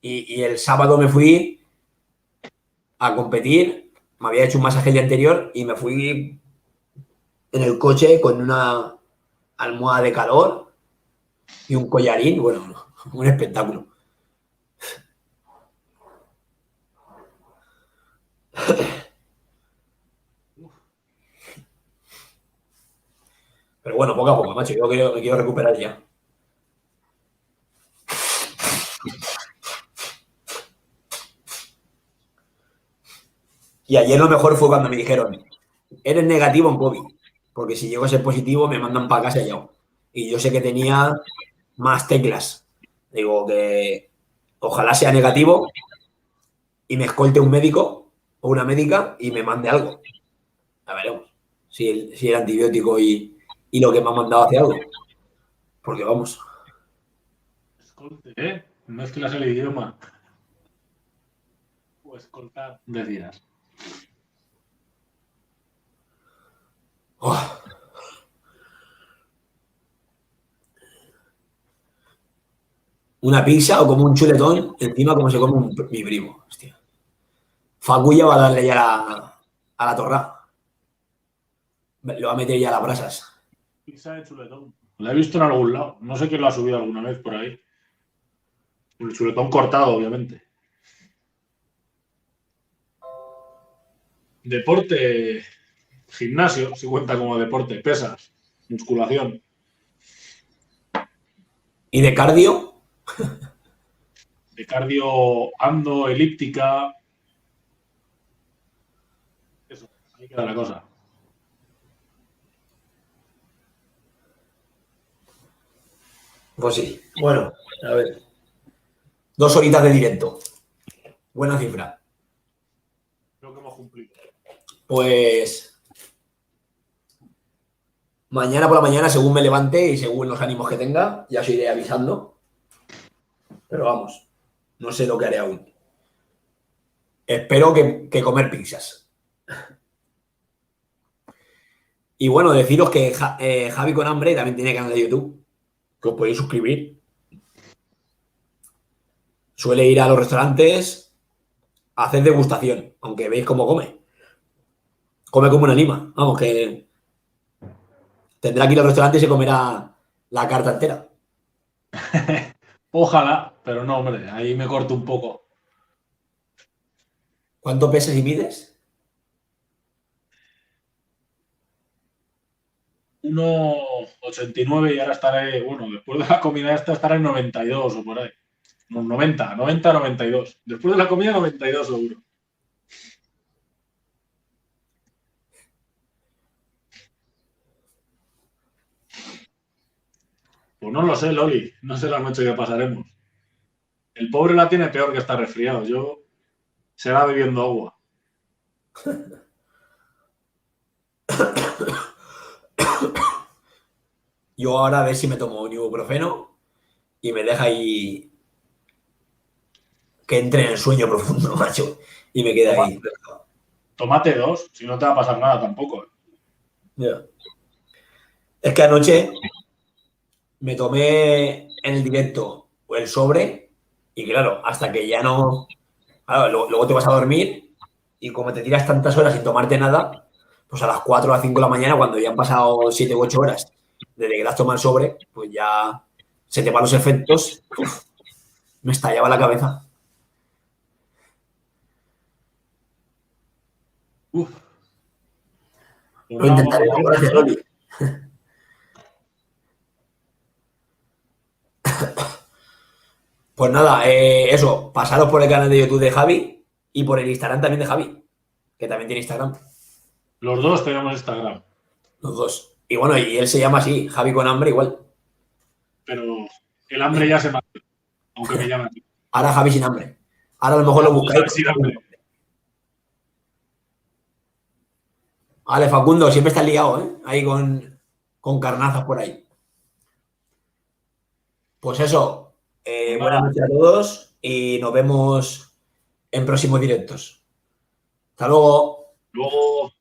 Y el sábado me fui a competir, me había hecho un masaje el día anterior y me fui en el coche con una almohada de calor y un collarín, bueno, un espectáculo. Pero bueno, poco a poco, macho, yo me quiero recuperar ya. Y ayer lo mejor fue cuando me dijeron, eres negativo en COVID, porque si llego a ser positivo me mandan para casa ya. Y yo sé que tenía más teclas. Digo que ojalá sea negativo y me escolte un médico o una médica y me mande algo. A veremos si el antibiótico y lo que me han mandado hace algo. Porque vamos. Escolte, ¿eh? No es que la el idioma. O escoltar, decías. Oh. Una pizza o como un chuletón, encima como se come mi primo. Hostia. Facu ya va a darle ya a la torra. Lo va a meter ya a las brasas. Pizza de chuletón. La he visto en algún lado. No sé quién lo ha subido alguna vez por ahí. El chuletón cortado, obviamente. Deporte, gimnasio, si cuenta como deporte, pesas, musculación. ¿Y de cardio? De cardio, ando, elíptica. Eso, ahí queda la cosa. Pues sí. Bueno, a ver. 2 horitas de directo. Buena cifra. Creo que hemos cumplido. Pues mañana por la mañana, según me levante y según los ánimos que tenga, ya os iré avisando. Pero vamos, no sé lo que haré aún. Espero que comer pizzas. Y bueno, deciros que Javi con Hambre también tiene canal de YouTube, que os podéis suscribir. suele ir a los restaurantes a hacer degustación, aunque veis cómo come. Come como una lima. Vamos, que tendrá que ir al restaurante y se comerá la carta entera. Ojalá, pero no, hombre, ahí me corto un poco. ¿Cuánto pesas y mides? 1,89 y ahora estaré, bueno, después de la comida esta estaré en 92 o por ahí. No, 90, 92. Después de la comida 92 seguro. Pues no lo sé, Loli. No sé la noche que pasaremos. El pobre la tiene peor que está resfriado. Yo será bebiendo agua. Yo ahora a ver si me tomo un ibuprofeno y me deja ahí que entre en el sueño profundo, macho. Y me queda ahí. Tómate 2, si no te va a pasar nada tampoco. Yeah. Es que anoche me tomé en el directo el sobre y claro, hasta que ya no... Claro, luego te vas a dormir y como te tiras tantas horas sin tomarte nada, pues a las 4 o las 5 de la mañana, cuando ya han pasado 7 u 8 horas desde que te has tomado el sobre, pues ya se te van los efectos. Uf, me estallaba la cabeza. Uf. Lo intentaré, gracias, Loli. Pues nada, eso, pasaros por el canal de YouTube de Javi y por el Instagram también de Javi, que también tiene Instagram, Los dos tenemos Instagram, los dos. Y bueno, y él se llama así, Javi con hambre igual. pero el hambre ya se mata, aunque me llamen. Ahora Javi sin hambre. Ahora a lo mejor lo buscáis. Sin hambre. Vale, Facundo, siempre estás liado, ¿eh? Ahí con carnazas por ahí. Pues eso, buenas noches a todos y nos vemos en próximos directos. Hasta luego. Luego